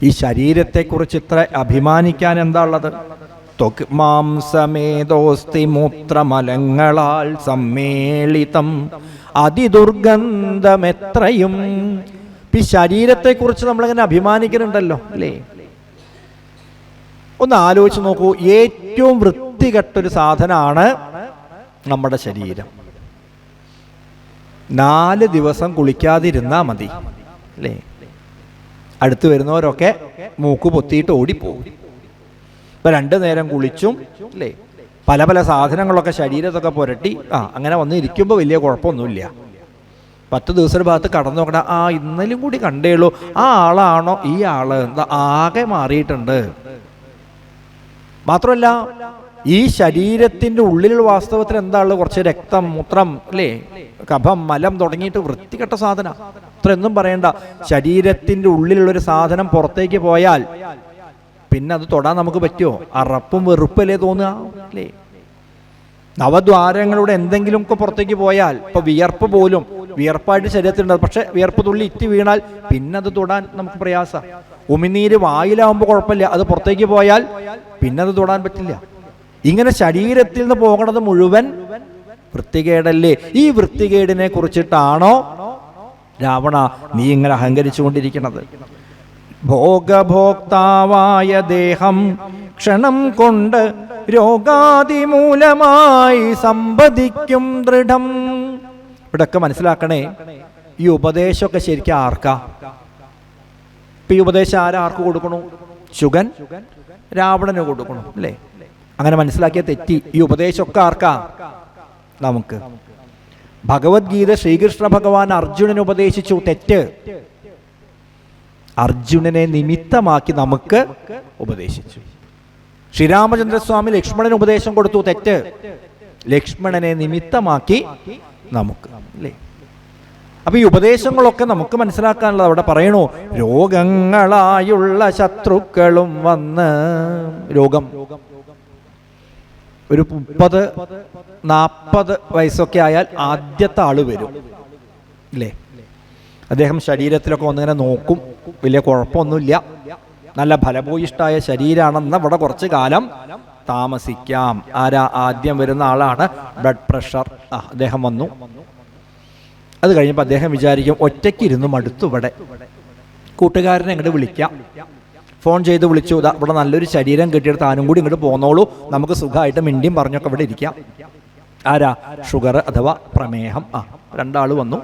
A: ഈ ശരീരത്തെക്കുറിച്ച് ഇത്ര അഭിമാനിക്കാൻ എന്താ ഉള്ളത്? മാംസമേതോസ്തി മൂത്രമലങ്ങളാൽ സമ്മേളിതം അതിദുർഗന്ധമെത്രയും. ഈ ശരീരത്തെക്കുറിച്ച് നമ്മളിങ്ങനെ അഭിമാനിക്കുന്നുണ്ടല്ലോ അല്ലേ? ഒന്ന് ആലോചിച്ച് നോക്കൂ. ഏറ്റവും വൃത്തികെട്ടൊരു സാധനമാണ് നമ്മുടെ ശരീരം. 4 ദിവസം കുളിക്കാതിരുന്നാൽ മതി അല്ലേ? അടുത്ത് വരുന്നവരൊക്കെ മൂക്ക് പൊത്തിയിട്ട് ഓടിപ്പോകും. ഇപ്പം 2 നേരം കുളിച്ചും അല്ലേ, പല പല സാധനങ്ങളൊക്കെ ശരീരത്തൊക്കെ പുരട്ടി അങ്ങനെ വന്ന് ഇരിക്കുമ്പോൾ വലിയ കുഴപ്പമൊന്നുമില്ല. 10 ദിവസം ഭാഗത്ത് കടന്നു നോക്കണ, ഇന്നലും കൂടി കണ്ടേയുള്ളൂ, ആ ആളാണോ ഈ ആള്, എന്താ ആകെ മാറിയിട്ടുണ്ട്. മാത്രമല്ല ഈ ശരീരത്തിൻ്റെ ഉള്ളിലുള്ള വാസ്തവത്തിൽ എന്താ ഉള്ളത്? കുറച്ച് രക്തം, മൂത്രം അല്ലേ, കഫം, മലം തുടങ്ങിയിട്ട് വൃത്തികെട്ട സാധനം. ഇത്രയൊന്നും പറയണ്ട. ശരീരത്തിൻ്റെ ഉള്ളിലുള്ളൊരു സാധനം പുറത്തേക്ക് പോയാൽ പിന്നെ അത് തൊടാൻ നമുക്ക് പറ്റുമോ? അറപ്പും വെറുപ്പല്ലേ തോന്നുക അല്ലേ? നവദ്വാരങ്ങളുടെ എന്തെങ്കിലുമൊക്കെ പുറത്തേക്ക് പോയാൽ, ഇപ്പൊ വിയർപ്പ് പോലും വിയർപ്പായിട്ട് ശരീരത്തിലുണ്ടാകും, പക്ഷെ വിയർപ്പ് തുള്ളി ഇറ്റ് വീണാൽ പിന്നെ അത് തൊടാൻ നമുക്ക് പ്രയാസം. ഉമിനീര് വായിലാവുമ്പോൾ കുഴപ്പമില്ല, അത് പുറത്തേക്ക് പോയാൽ പിന്നെ അത് തൊടാൻ പറ്റില്ല. ഇങ്ങനെ ശരീരത്തിൽ നിന്ന് പോകണത് മുഴുവൻ വൃത്തികേടല്ലേ? ഈ വൃത്തികേടിനെ കുറിച്ചിട്ടാണോ രാവണ നീ ഇങ്ങനെ അഹങ്കരിച്ചു കൊണ്ടിരിക്കുന്നത്? ഭോഗഭോക്താവായ ദേഹം ക്ഷണം കൊണ്ട് രോഗാതിമൂലമായി സമ്പദിക്കും ദൃഢം. ഇവിടെയൊക്കെ മനസ്സിലാക്കണേ, ഈ ഉപദേശമൊക്കെ ശരിക്കും ആർക്കാ? ഇപ്പൊ ഈ ഉപദേശം ആർക്ക് കൊടുക്കണു? ശുഗൻ രാവണന് കൊടുക്കണു അല്ലേ? അങ്ങനെ മനസ്സിലാക്കിയ തെറ്റി. ഈ ഉപദേശമൊക്കെ ആർക്കാ? നമുക്ക്. ഭഗവത്ഗീത ശ്രീകൃഷ്ണ ഭഗവാൻ അർജുനന് ഉപദേശിച്ചു, തെറ്റ്. അർജുനനെ നിമിത്തമാക്കി നമുക്ക് ഉപദേശിച്ചു. ശ്രീരാമചന്ദ്രസ്വാമി ലക്ഷ്മണന് ഉപദേശം കൊടുത്തു, തെറ്റ്. ലക്ഷ്മണനെ നിമിത്തമാക്കി നമുക്ക് അല്ലേ? അപ്പൊ ഈ ഉപദേശങ്ങളൊക്കെ നമുക്ക് മനസ്സിലാക്കാനുള്ളത് അവിടെ പറയണു. രോഗങ്ങളായുള്ള ശത്രുക്കളും വന്ന്, രോഗം ഒരു 30-40 വയസ്സൊക്കെ ആയാൽ ആദ്യത്തെ ആള് വരും അല്ലേ? അദ്ദേഹം ശരീരത്തിലൊക്കെ വന്നിങ്ങനെ നോക്കും, വലിയ കുഴപ്പമൊന്നുമില്ല, നല്ല ഫലഭൂയിഷ്ടായ ശരീരമാണെന്ന് അവിടെ കുറച്ച് കാലം താമസിക്കാം. ആദ്യം വരുന്ന ആളാണ് ബ്ലഡ് പ്രഷർ. അദ്ദേഹം വന്നു. അത് കഴിഞ്ഞപ്പോൾ അദ്ദേഹം വിചാരിക്കും, ഒറ്റയ്ക്ക് ഇരുന്ന് മടുത്തു, ഇവിടെ കൂട്ടുകാരനെ ഇങ്ങോട്ട് വിളിക്കാം. ഫോൺ ചെയ്ത് വിളിച്ചു, ഇവിടെ നല്ലൊരു ശരീരം കിട്ടിയെടുത്ത് താനും കൂടി ഇങ്ങോട്ട് പോന്നോളൂ, നമുക്ക് സുഖമായിട്ട് മിണ്ടിയും പറഞ്ഞൊക്കെ ഇവിടെ ഇരിക്കാം. ഷുഗർ അഥവാ പ്രമേഹം. 2 ആൾ വന്നു.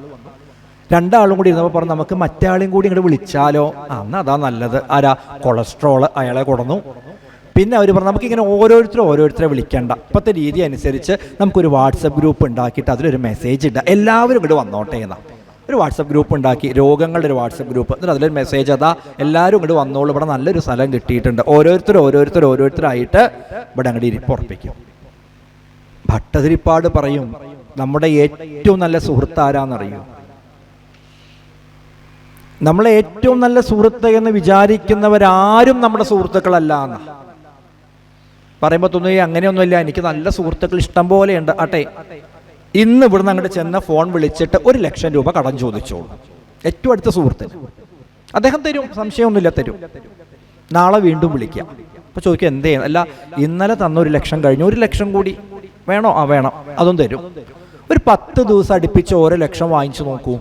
A: 2 ആളും കൂടി ഇരുന്നപ്പോൾ പറഞ്ഞു, നമുക്ക് മറ്റേ ആളെയും കൂടി ഇങ്ങോട്ട് വിളിച്ചാലോ? എന്നാൽ അതാ നല്ലത്. കൊളസ്ട്രോള് അയാളെ കൊടുന്നു. പിന്നെ അവർ പറഞ്ഞു, നമുക്കിങ്ങനെ ഓരോരുത്തരെ വിളിക്കേണ്ട, ഇപ്പോഴത്തെ രീതി അനുസരിച്ച് നമുക്കൊരു വാട്സപ്പ് ഗ്രൂപ്പ് ഉണ്ടാക്കിയിട്ട് അതിലൊരു മെസ്സേജ് ഇടാം, എല്ലാവരും ഇങ്ങോട്ട് വന്നോട്ടെ എന്നാ. ഒരു വാട്സപ്പ് ഗ്രൂപ്പ് ഉണ്ടാക്കി, രോഗങ്ങളുടെ ഒരു വാട്സപ്പ് ഗ്രൂപ്പ്. എന്നിട്ട് അതിലൊരു മെസ്സേജ്, എല്ലാവരും ഇങ്ങോട്ട് വന്നോളൂ, ഇവിടെ നല്ലൊരു സ്ഥലം കിട്ടിയിട്ടുണ്ട്. ഓരോരുത്തരായിട്ട് ഇവിടെ അങ്ങോട്ട് ഇരിപ്പുറപ്പിക്കും. ഭട്ടതിരിപ്പാട് പറയും, നമ്മുടെ ഏറ്റവും നല്ല സുഹൃത്ത് ആരാന്നറിയും? നമ്മളെ ഏറ്റവും നല്ല സുഹൃത്ത് എന്ന് വിചാരിക്കുന്നവരാരും നമ്മുടെ സുഹൃത്തുക്കളല്ല എന്ന് പറയുമ്പോൾ തോന്നുന്നു, അങ്ങനെയൊന്നുമില്ല, എനിക്ക് നല്ല സുഹൃത്തുക്കൾ ഇഷ്ടം പോലെയുണ്ട്. ഇന്ന് ഇവിടുന്ന് അങ്ങോട്ട് ചെന്ന ഫോൺ വിളിച്ചിട്ട് 1,00,000 രൂപ കടം ചോദിച്ചോളൂ, ഏറ്റവും അടുത്ത സുഹൃത്ത്. അദ്ദേഹം തരും, സംശയമൊന്നുമില്ല, തരും. നാളെ വീണ്ടും വിളിക്കാം. അപ്പോൾ ചോദിക്കുക എന്തേ, അല്ല ഇന്നലെ തന്ന 1 ലക്ഷം കഴിഞ്ഞു, 1 ലക്ഷം കൂടി വേണോ? ആ വേണം, അതും തരും. ഒരു 10 ദിവസം അടുപ്പിച്ച് ഓരോ ലക്ഷം വാങ്ങിച്ചു നോക്കൂ.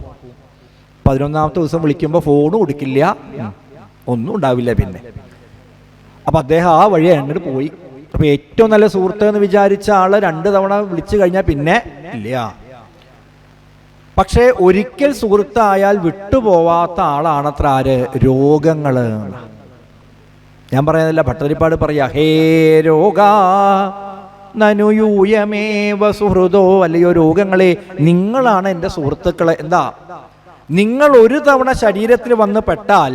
A: 11ാമത്തെ ദിവസം വിളിക്കുമ്പോൾ ഫോണും കൊടുക്കില്ല, ഒന്നും ഉണ്ടാവില്ല പിന്നെ. അപ്പം അദ്ദേഹം ആ വഴി അങ്ങോട്ട് പോയി. അപ്പം ഏറ്റവും നല്ല സുഹൃത്ത് എന്ന് വിചാരിച്ച ആള് 2 തവണ വിളിച്ചു കഴിഞ്ഞാൽ പിന്നെ ഇല്ല. പക്ഷേ ഒരിക്കൽ സുഹൃത്തായാൽ വിട്ടുപോവാത്ത ആളാണത്ര ആര്? രോഗങ്ങൾ. ഞാൻ പറയുന്നില്ല, ഭട്ടതിരിപ്പാട് പറയാ, ഹേ രോഗാ നനുയൂയമേവ സുഹൃതോ, അല്ലയോ രോഗങ്ങളെ, നിങ്ങളാണ് എൻ്റെ സുഹൃത്തുക്കളെ. എന്താ? നിങ്ങൾ ഒരു തവണ ശരീരത്തിൽ വന്ന് പെട്ടാൽ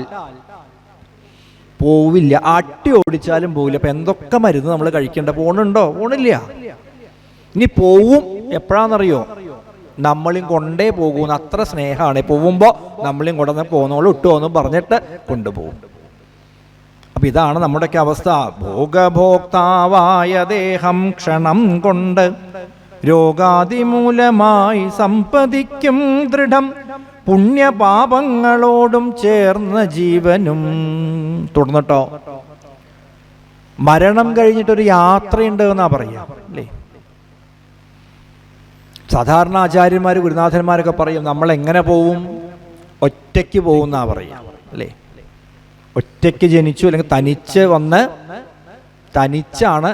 A: പോവില്ല, അട്ടി ഓടിച്ചാലും പോവില്ല. അപ്പം എന്തൊക്കെ മരുന്ന് നമ്മൾ കഴിക്കേണ്ട, പോണുണ്ടോ? പോണില്ല. ഇനി പോവും എപ്പോഴാണെന്നറിയോ? നമ്മളും കൊണ്ടേ പോകുന്ന അത്ര സ്നേഹമാണ്. പോകുമ്പോൾ നമ്മളും കൊണ്ടുവന്ന് പോന്നോളും ഇട്ടുവോന്നും പറഞ്ഞിട്ട് കൊണ്ടുപോകും. അപ്പം ഇതാണ് നമ്മുടെയൊക്കെ അവസ്ഥ. ഭോഗഭോക്താവായ ദേഹം ക്ഷണം കൊണ്ട് രോഗാതിമൂലമായി സമ്പദിക്കും ദൃഢം പുണ്യപാപങ്ങളോടും ചേർന്ന ജീവനും. തുടർന്നിട്ടോ, മരണം കഴിഞ്ഞിട്ടൊരു യാത്രയുണ്ട് എന്നാ പറയാ അല്ലേ? സാധാരണ ആചാര്യന്മാർ ഗുരുനാഥന്മാരൊക്കെ പറയും നമ്മൾ എങ്ങനെ പോവും? ഒറ്റയ്ക്ക് പോകുന്നാ പറയാ അല്ലേ? ഒറ്റയ്ക്ക് ജനിച്ചു, അല്ലെങ്കിൽ തനിച്ച് വന്ന് തനിച്ചാണ്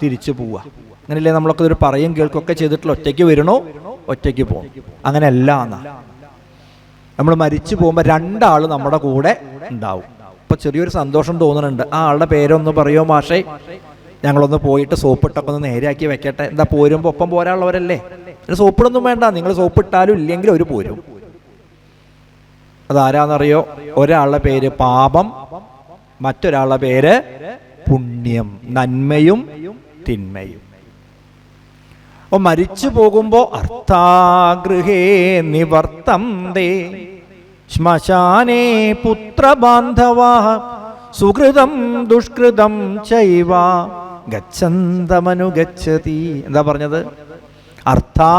A: തിരിച്ചു പോവുക. അങ്ങനെയല്ലേ നമ്മളൊക്കെ ഇതൊരു പറയും കേൾക്കൊക്കെ ചെയ്തിട്ടുള്ള, ഒറ്റയ്ക്ക് വരണോ ഒറ്റയ്ക്ക് പോകും. അങ്ങനെയല്ല എന്നാ. നമ്മൾ മരിച്ചു പോകുമ്പോൾ 2 ആൾ നമ്മുടെ കൂടെ ഉണ്ടാവും. ഇപ്പൊ ചെറിയൊരു സന്തോഷം തോന്നുന്നുണ്ട്. ആ ആളുടെ പേരൊന്ന് പറയുമോ മാഷേ? ഞങ്ങളൊന്ന് പോയിട്ട് സോപ്പിട്ടൊക്കെ ഒന്ന് നേരെയാക്കി വെക്കട്ടെ. എന്താ, പോരുമ്പോൾ ഒപ്പം പോരാനുള്ളവരല്ലേ? സോപ്പിടൊന്നും വേണ്ട, നിങ്ങൾ സോപ്പിട്ടാലും ഇല്ലെങ്കിലും അവർ പോരും. അതാരാന്നറിയോ? ഒരാളുടെ പേര് പാപം, മറ്റൊരാളുടെ പേര് പുണ്യം, നന്മയും തിന്മയും. അപ്പൊ മരിച്ചു പോകുമ്പോ അർത്ഥാഗൃഹേ നിവർത്തന്തേ ശ്മശാനേ പുത്രബാന്ധവാ സുഹൃതം ദുഷ്കൃതം ചൈവ ഗച്ഛന്തമനുഗച്ഛതി. എന്താ പറഞ്ഞത്? അർത്ഥാ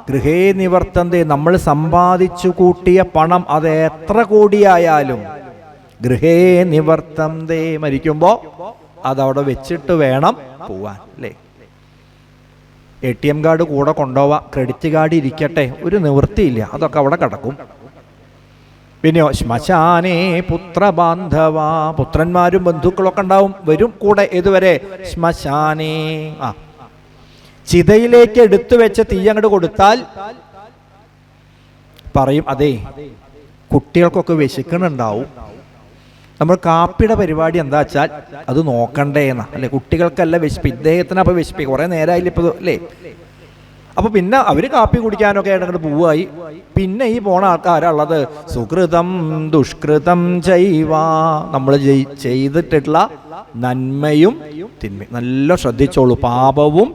A: ഗൃഹേ നിവർത്തന്തേ, നമ്മൾ സമ്പാദിച്ചു കൂട്ടിയ പണം അത് എത്ര കോടിയായാലും ഗൃഹേ നിവർത്തന്തേ, മരിക്കുമ്പോൾ അതവിടെ വെച്ചിട്ട് വേണം പോവാൻ അല്ലേ? ATM കാർഡ് കൂടെ കൊണ്ടുപോവാ, ക്രെഡിറ്റ് കാർഡ് ഇരിക്കട്ടെ, ഒരു നിവൃത്തിയില്ല, അതൊക്കെ അവിടെ കിടക്കും. പിന്നെയോ ശ്മശാനേ പുത്രബാന്ധവ, പുത്രന്മാരും ബന്ധുക്കളൊക്കെ ഉണ്ടാവും, വരും കൂടെ. ഏതുവരെ? ശ്മശാനേ, ചിതയിലേക്ക് എടുത്തു വെച്ച തീ അങ്ങോട്ട് കൊടുത്താൽ പറയും, അതെ കുട്ടികൾക്കൊക്കെ വിശക്കണുണ്ടാവും, നമ്മൾ കാപ്പിയുടെ പരിപാടി എന്താ വെച്ചാൽ അത് നോക്കണ്ടേ എന്നാ അല്ലെ? കുട്ടികൾക്കല്ല വിശപ്പ്, ഇദ്ദേഹത്തിന് അപ്പോൾ വിശപ്പ് കുറേ നേരമായില്ല ഇപ്പോൾ അല്ലേ? അപ്പോൾ പിന്നെ അവർ കാപ്പി കുടിക്കാനൊക്കെ ആയിട്ട് അങ്ങോട്ട് പോവായി. പിന്നെ ഈ പോണ ആൾക്കാരുള്ളത് സുകൃതം ദുഷ്കൃതം ചൈവ, നമ്മൾ ചെയ്തിട്ടുള്ള നന്മയും തിന്മയും നല്ല ശ്രദ്ധിച്ചോളൂ. പാപവും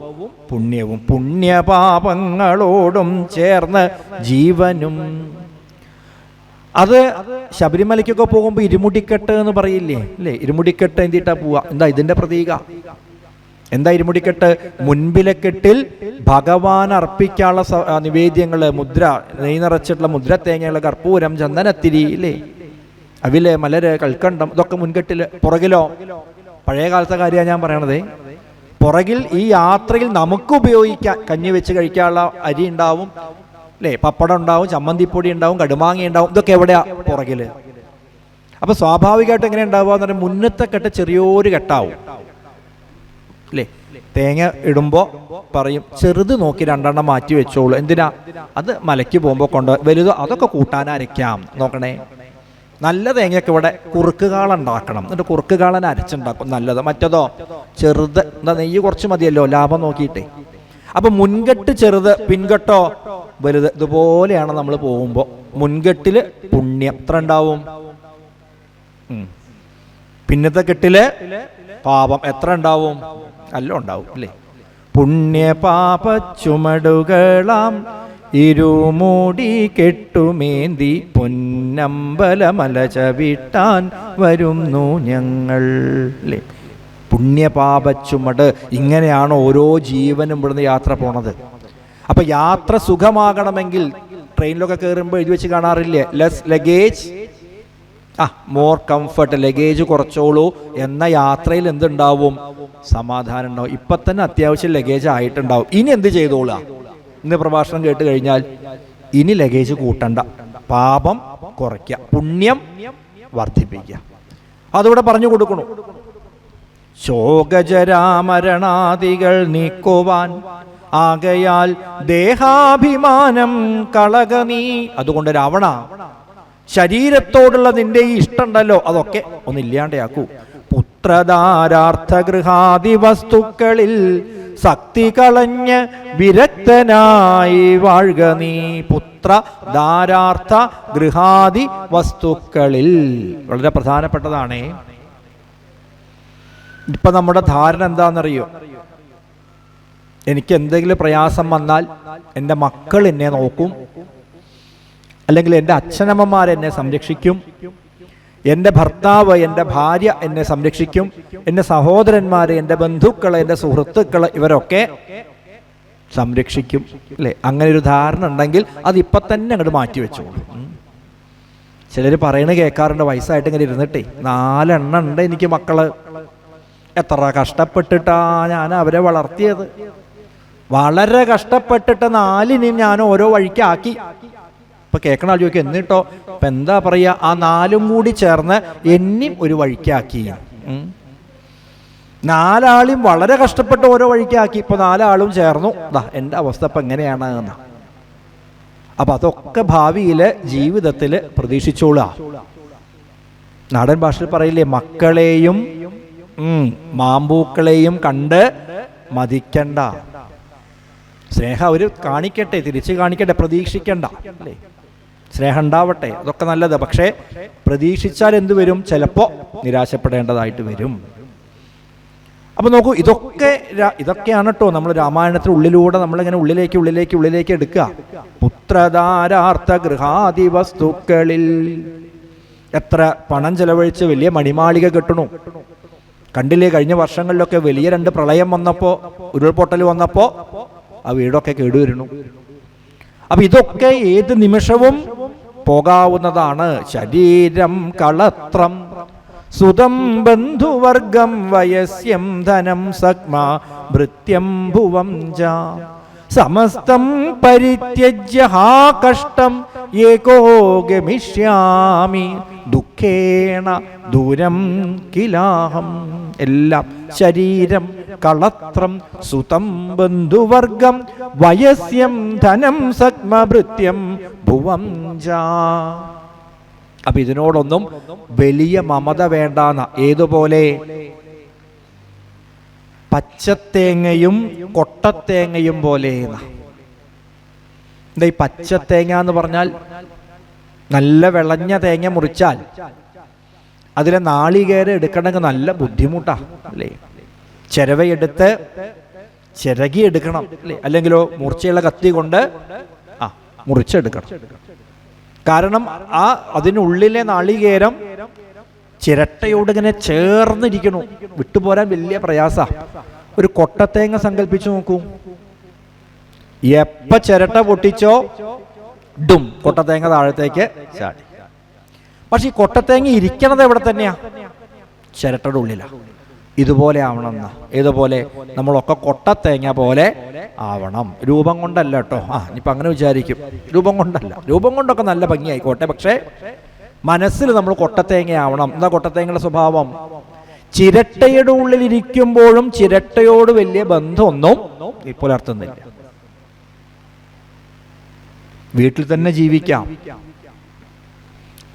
A: പുണ്യവും, പുണ്യപാപങ്ങളോടും ചേർന്ന് ജീവനും. അത് ശബരിമലയ്ക്കൊക്കെ പോകുമ്പോൾ ഇരുമുടിക്കെട്ട് എന്ന് പറയില്ലേ അല്ലേ? ഇരുമുടിക്കെട്ട് എന്തിട്ടാ പോവാ? എന്താ ഇതിന്റെ പ്രതീക? എന്താ ഇരുമുടിക്കെട്ട്? മുൻപിലെ കെട്ടിൽ ഭഗവാൻ അർപ്പിക്കാനുള്ള നിവേദ്യങ്ങൾ, മുദ്ര, നെയ് നിറച്ചിട്ടുള്ള മുദ്ര, തേങ്ങകൾ, കർപ്പൂരം, ചന്ദനത്തിരി ഇല്ലേ, അവില്, മലര്, കൽക്കണ്ടം, ഇതൊക്കെ മുൻകെട്ടിൽ. പുറകിലോ? പഴയ കാലത്തെ കാര്യമാണ് ഞാൻ പറയണത്. പുറകിൽ ഈ യാത്രയിൽ നമുക്ക് ഉപയോഗിക്കാൻ കഞ്ഞി വെച്ച് കഴിക്കാനുള്ള അരി ഉണ്ടാവും അല്ലേ, പപ്പടം ഉണ്ടാവും, ചമ്മന്തിപ്പൊടി ഉണ്ടാവും, കടുമാങ്ങ ഉണ്ടാവും, ഇതൊക്കെ എവിടെയാ? പുറകില്. അപ്പൊ സ്വാഭാവികമായിട്ട് എങ്ങനെ ഉണ്ടാവുക എന്ന് പറഞ്ഞാൽ മുന്നത്തെ കെട്ട് ചെറിയൊരു കെട്ടാവും അല്ലേ? തേങ്ങ ഇടുമ്പോ പറയും ചെറുത് നോക്കി 2 എണ്ണം മാറ്റി വെച്ചോളൂ. എന്തിനാ? അത് മലയ്ക്ക് പോകുമ്പോ വലുതോ അതൊക്കെ കൂട്ടാനരയ്ക്കാം. നോക്കണേ, നല്ല തേങ്ങയൊക്കെ ഇവിടെ കുറുക്കുകാളുണ്ടാക്കണം, എന്നിട്ട് കുറുക്കുകാളൻ അരച്ചുണ്ടാക്കും, നല്ലത്. മറ്റതോ ചെറുത്, എന്താ നെയ്യ് കുറച്ച് മതിയല്ലോ, ലാഭം നോക്കിയിട്ടേ. അപ്പൊ മുൻകെട്ട് ചെറുത്, പിൻകെട്ടോ വലുത്. ഇതുപോലെയാണ് നമ്മൾ പോകുമ്പോൾ. മുൻകെട്ടില് പുണ്യം എത്ര ഉണ്ടാവും? പിന്നത്തെ കെട്ടില് പാപം എത്ര ഉണ്ടാവും? അല്ല ഉണ്ടാവും അല്ലേ? പുണ്യപാപ ചുമടുകളാം ഇരുമൂടി കെട്ടുമേന്തി പൊന്നമ്പലമല ചവിട്ടാൻ വരുന്നു ഞങ്ങൾ അല്ലേ? പുണ്യപാപ ചുമട്. ഇങ്ങനെയാണ് ഓരോ ജീവനും ഇവിടുന്ന് യാത്ര പോണത്. അപ്പൊ യാത്ര സുഖമാകണമെങ്കിൽ ട്രെയിനിലൊക്കെ കയറുമ്പോൾ എഴുതി വെച്ച് കാണാറില്ലേ? Less luggage more comfort, luggage കുറച്ചോളൂ എന്ന യാത്രയിൽ എന്തുണ്ടാവും? സമാധാനം ഉണ്ടാവും. ഇപ്പം തന്നെ അത്യാവശ്യം ലഗേജ് ആയിട്ടുണ്ടാവും. ഇനി എന്ത് ചെയ്തോളുക? ഇന്ന് പ്രഭാഷണം കേട്ട് കഴിഞ്ഞാൽ ഇനി ലഗേജ് കൂട്ടണ്ട, പാപം കുറയ്ക്കുക, പുണ്യം വർദ്ധിപ്പിക്കുക. അതിവിടെ പറഞ്ഞു കൊടുക്കണു. ശോകജരാമരണാദികൾ നീക്കുവാൻ ആകയാൽ ദേഹാഭിമാനം കളക നീ. അതുകൊണ്ട് രാവണ, ശരീരത്തോടുള്ള നിന്റെ ഈ ഇഷ്ടമുണ്ടല്ലോ അതൊക്കെ ഒന്നില്ലാണ്ടെയാക്കൂ. പുത്രധാരാർത്ഥഗൃഹാദി വസ്തുക്കളിൽ ശക്തി കളഞ്ഞ് വിരക്തനായി വാഴുക നീ. പുത്രധാരാർത്ഥ ഗൃഹാദി വസ്തുക്കളിൽ വളരെ പ്രധാനപ്പെട്ടതാണേ. ഇപ്പൊ നമ്മുടെ ധാരണ എന്താണെന്നറിയോ? എനിക്ക് എന്തെങ്കിലും പ്രയാസം വന്നാൽ എൻ്റെ മക്കൾ എന്നെ നോക്കും, അല്ലെങ്കിൽ എൻ്റെ അച്ഛനമ്മമാരെന്നെ സംരക്ഷിക്കും, എൻ്റെ ഭർത്താവ്, എൻ്റെ ഭാര്യ എന്നെ സംരക്ഷിക്കും, എൻ്റെ സഹോദരന്മാർ, എൻ്റെ ബന്ധുക്കൾ, എൻ്റെ സുഹൃത്തുക്കൾ ഇവരൊക്കെ സംരക്ഷിക്കും, അല്ലേ? അങ്ങനെ ഒരു ധാരണ ഉണ്ടെങ്കിൽ അതിപ്പം തന്നെ അങ്ങോട്ട് മാറ്റി വെച്ചോളൂ. ചിലർ പറയണ കേൾക്കാറുണ്ട്, വയസ്സായിട്ട് ഇങ്ങനെ ഇരുന്നിട്ടേ 4 എണ്ണം ഉണ്ട് എനിക്ക് മക്കള്, എത്ര കഷ്ടപ്പെട്ടിട്ടാ ഞാൻ അവരെ വളർത്തിയത്, വളരെ കഷ്ടപ്പെട്ടിട്ട് 4നെയും ഞാൻ ഓരോ വഴിക്കാക്കി. ഇപ്പൊ കേൾക്കണ ആൾ ചോദിക്കും, എന്നിട്ടോ? ഇപ്പൊ എന്താ പറയുക, ആ 4ഉം കൂടി ചേർന്ന് എന്നെയും ഒരു വഴിക്കാക്കി. 4 ആളെയും വളരെ കഷ്ടപ്പെട്ട് ഓരോ വഴിക്കാക്കി. ഇപ്പൊ 4 ആളും ചേർന്നു, എൻ്റെ അവസ്ഥ ഇപ്പൊ എങ്ങനെയാണ് എന്ന്. അപ്പൊ അതൊക്കെ ഭാവിയില് ജീവിതത്തില് പ്രതീക്ഷിച്ചോളുക. നാടൻ ഭാഷയിൽ പറയില്ലേ, മക്കളെയും മാമ്പൂക്കളെയും കണ്ട് മതിക്കണ്ട. സ്നേഹം അവർ കാണിക്കട്ടെ, തിരിച്ച് കാണിക്കട്ടെ, പ്രതീക്ഷിക്കണ്ട, അല്ലേ? സ്നേഹം ഉണ്ടാവട്ടെ, അതൊക്കെ നല്ലത്. പക്ഷേ പ്രതീക്ഷിച്ചാൽ എന്ത് വരും? ചിലപ്പോൾ നിരാശപ്പെടേണ്ടതായിട്ട് വരും. അപ്പൊ നോക്കൂ, ഇതൊക്കെയാണ് കേട്ടോ നമ്മൾ രാമായണത്തിന് ഉള്ളിലൂടെ നമ്മളിങ്ങനെ ഉള്ളിലേക്ക് എടുക്കുക. പുത്രധാരാർത്ഥ ഗൃഹാദി വസ്തുക്കളിൽ. എത്ര പണം ചെലവഴിച്ച് വലിയ മണിമാളിക കെട്ടണു. കണ്ടില്ലേ, കഴിഞ്ഞ വർഷങ്ങളിലൊക്കെ വലിയ 2 പ്രളയം വന്നപ്പോൾ, ഉരുൾപൊട്ടൽ വന്നപ്പോൾ ആ വീടൊക്കെ കേടുവരുന്നു. അപ്പൊ ഇതൊക്കെ ഏത് നിമിഷവും പോകാവുന്നതാണ്. ശരീരം കളത്രം സുതം ബന്ധുവർഗം വയസ്യം ധനം സഗ്മ ഭൃത്യം ഭുവം ജ സമസ്തം പരിത്യജ്യ ഹാ കഷ്ടം ഏകോ ഗമിഷ്യാമി ദുഃഖേണ ദൂരം കിലാഹം. എല്ലാം ശരീരം കളത്രം സുതം ബന്ധുവർഗം വയസ്യം ധനം സഗ്മ ഭൃത്യം ഭുവം ജ. അപ്പൊ ഇതിനോടൊന്നും വലിയ മമത വേണ്ടാന്ന. ഏതുപോലെ? പച്ചത്തേങ്ങയും കൊട്ടത്തേങ്ങയും പോലെ. എന്താ ഈ പച്ചത്തേങ്ങ എന്ന് പറഞ്ഞാൽ? നല്ല വിളഞ്ഞ തേങ്ങ മുറിച്ചാൽ അതിലെ നാളികേരം എടുക്കണമെങ്കിൽ നല്ല ബുദ്ധിമുട്ടാ, അല്ലേ? ചിരവയെടുത്ത് ചിരകിയെടുക്കണം, അല്ലേ? അല്ലെങ്കിലോ മൂർച്ചയുള്ള കത്തി കൊണ്ട് മുറിച്ചെടുക്കണം. കാരണം അതിനുള്ളിലെ നാളികേരം ചിരട്ടയോട് ഇങ്ങനെ ചേർന്നിരിക്കണു, വിട്ടുപോരാൻ വലിയ പ്രയാസ. ഒരു കൊട്ടത്തേങ്ങ സങ്കല്പിച്ചു നോക്കൂ. എപ്പ ചിരട്ട പൊട്ടിച്ചോ ഡും കൊട്ടത്തേങ്ങ താഴത്തേക്ക് ചാടി. പക്ഷെ ഈ കൊട്ടത്തേങ്ങ ഇരിക്കണത് എവിടെ തന്നെയാ? ചിരട്ടയുടെ ഉള്ളിലാ. ഇതുപോലെ ആവണം എന്നാ. ഏതുപോലെ? നമ്മളൊക്കെ കൊട്ടത്തേങ്ങ പോലെ ആവണം. രൂപം കൊണ്ടല്ല കേട്ടോ. ഇനിയിപ്പോൾ അങ്ങനെ വിചാരിക്കും, രൂപം കൊണ്ടല്ല. രൂപം കൊണ്ടൊക്കെ നല്ല ഭംഗിയായിക്കോട്ടെ, പക്ഷേ മനസ്സിൽ നമ്മൾ കൊട്ടത്തേങ്ങ ആവണം. എന്താ കൊട്ടത്തേങ്ങയുടെ സ്വഭാവം? ചിരട്ടയുടെ ഉള്ളിലിരിക്കുമ്പോഴും ചിരട്ടയോട് വലിയ ബന്ധമൊന്നും പുലർത്തുന്നില്ല. വീട്ടിൽ തന്നെ ജീവിക്കാം,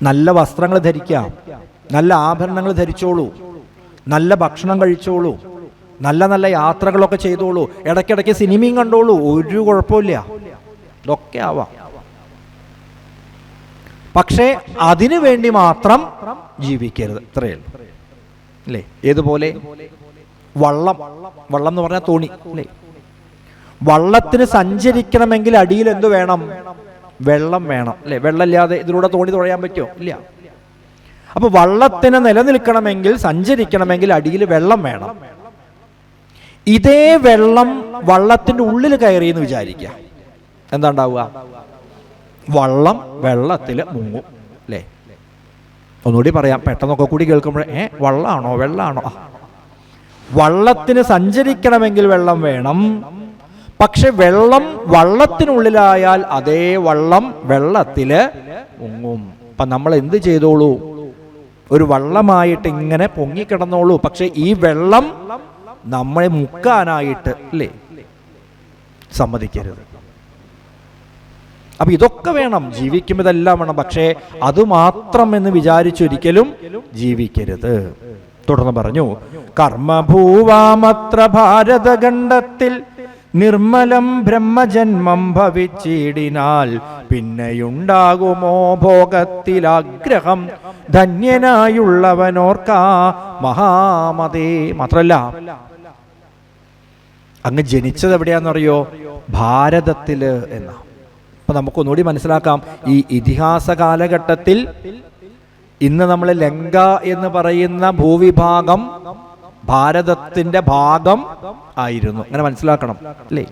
A: നല്ല വസ്ത്രങ്ങൾ ധരിക്കാം, നല്ല ആഭരണങ്ങൾ ധരിച്ചോളൂ, നല്ല ഭക്ഷണം കഴിച്ചോളൂ, നല്ല നല്ല യാത്രകളൊക്കെ ചെയ്തോളൂ, ഇടയ്ക്കിടയ്ക്ക് സിനിമയും കണ്ടോളൂ, ഒരു കുഴപ്പമില്ല, ഇതൊക്കെ ആവാം. പക്ഷേ അതിനു വേണ്ടി മാത്രം ജീവിക്കരുത്, ഇത്രയേ ഉള്ളൂ, അല്ലേ? ഏതുപോലെ? വള്ളം എന്ന് പറഞ്ഞാൽ തോണി, അല്ലേ? വള്ളത്തിന് സഞ്ചരിക്കണമെങ്കിൽ അടിയിൽ എന്തു വേണം? വെള്ളം വേണം, അല്ലേ? വെള്ളമില്ലാതെ ഇതിലൂടെ തോണി തുഴയാൻ പറ്റുമോ? ഇല്ല. അപ്പൊ വള്ളത്തിന് നിലനിൽക്കണമെങ്കിൽ, സഞ്ചരിക്കണമെങ്കിൽ അടിയിൽ വെള്ളം വേണം. ഇതേ വെള്ളം വള്ളത്തിന്റെ ഉള്ളിൽ കയറിയെന്ന് വിചാരിക്കുക, എന്താ ഉണ്ടാവുക? വള്ളം വെള്ളത്തിൽ മുങ്ങും, അല്ലേ? ഒന്നുകൂടി പറയാം, പെട്ടെന്നൊക്കെ കൂടി കേൾക്കുമ്പോഴേ വള്ളമാണോ വെള്ളമാണോ? വള്ളത്തിന് സഞ്ചരിക്കണമെങ്കിൽ വെള്ളം വേണം. പക്ഷെ വെള്ളം വള്ളത്തിനുള്ളിലായാൽ അതേ വള്ളം വെള്ളത്തിൽ മുങ്ങും. അപ്പം നമ്മൾ എന്ത് ചെയ്തോളൂ? ഒരു വള്ളമായിട്ട് ഇങ്ങനെ പൊങ്ങിക്കിടന്നോളൂ. പക്ഷെ ഈ വെള്ളം നമ്മളെ മുക്കാനായിട്ട് അല്ലേ സമ്മതിക്കരുത്. അപ്പൊ ഇതൊക്കെ വേണം, ജീവിക്കുമ്പോൾ ഇതെല്ലാം വേണം. പക്ഷേ അതുമാത്രം എന്ന് വിചാരിച്ചൊരിക്കലും ജീവിക്കരുത്. തുടർന്ന് പറഞ്ഞു, കർമ്മഭൂവാമത്ര ഭാരതഖണ്ഡത്തിൽ നിർമ്മലം ബ്രഹ്മജന്മം ഭവിച്ചിടിനാൽ പിന്നെയുണ്ടാകുമോ ഭോഗത്തിലാഗ്രഹം ധന്യനായുള്ളവനോർക്കാ മഹാമതേ. മാത്രല്ല അങ്ങ് ജനിച്ചത് എവിടെയാണെന്നറിയോ? ഭാരതത്തില് എന്നാ. അപ്പൊ നമുക്കൊന്നുകൂടി മനസ്സിലാക്കാം, ഈ ഇതിഹാസ കാലഘട്ടത്തിൽ ഇന്ന് നമ്മൾ ലങ്ക എന്ന് പറയുന്ന ഭൂവിഭാഗം ഭാരതത്തിന്റെ ഭാഗം ആയിരുന്നു. അങ്ങനെ മനസ്സിലാക്കണം അല്ലേ?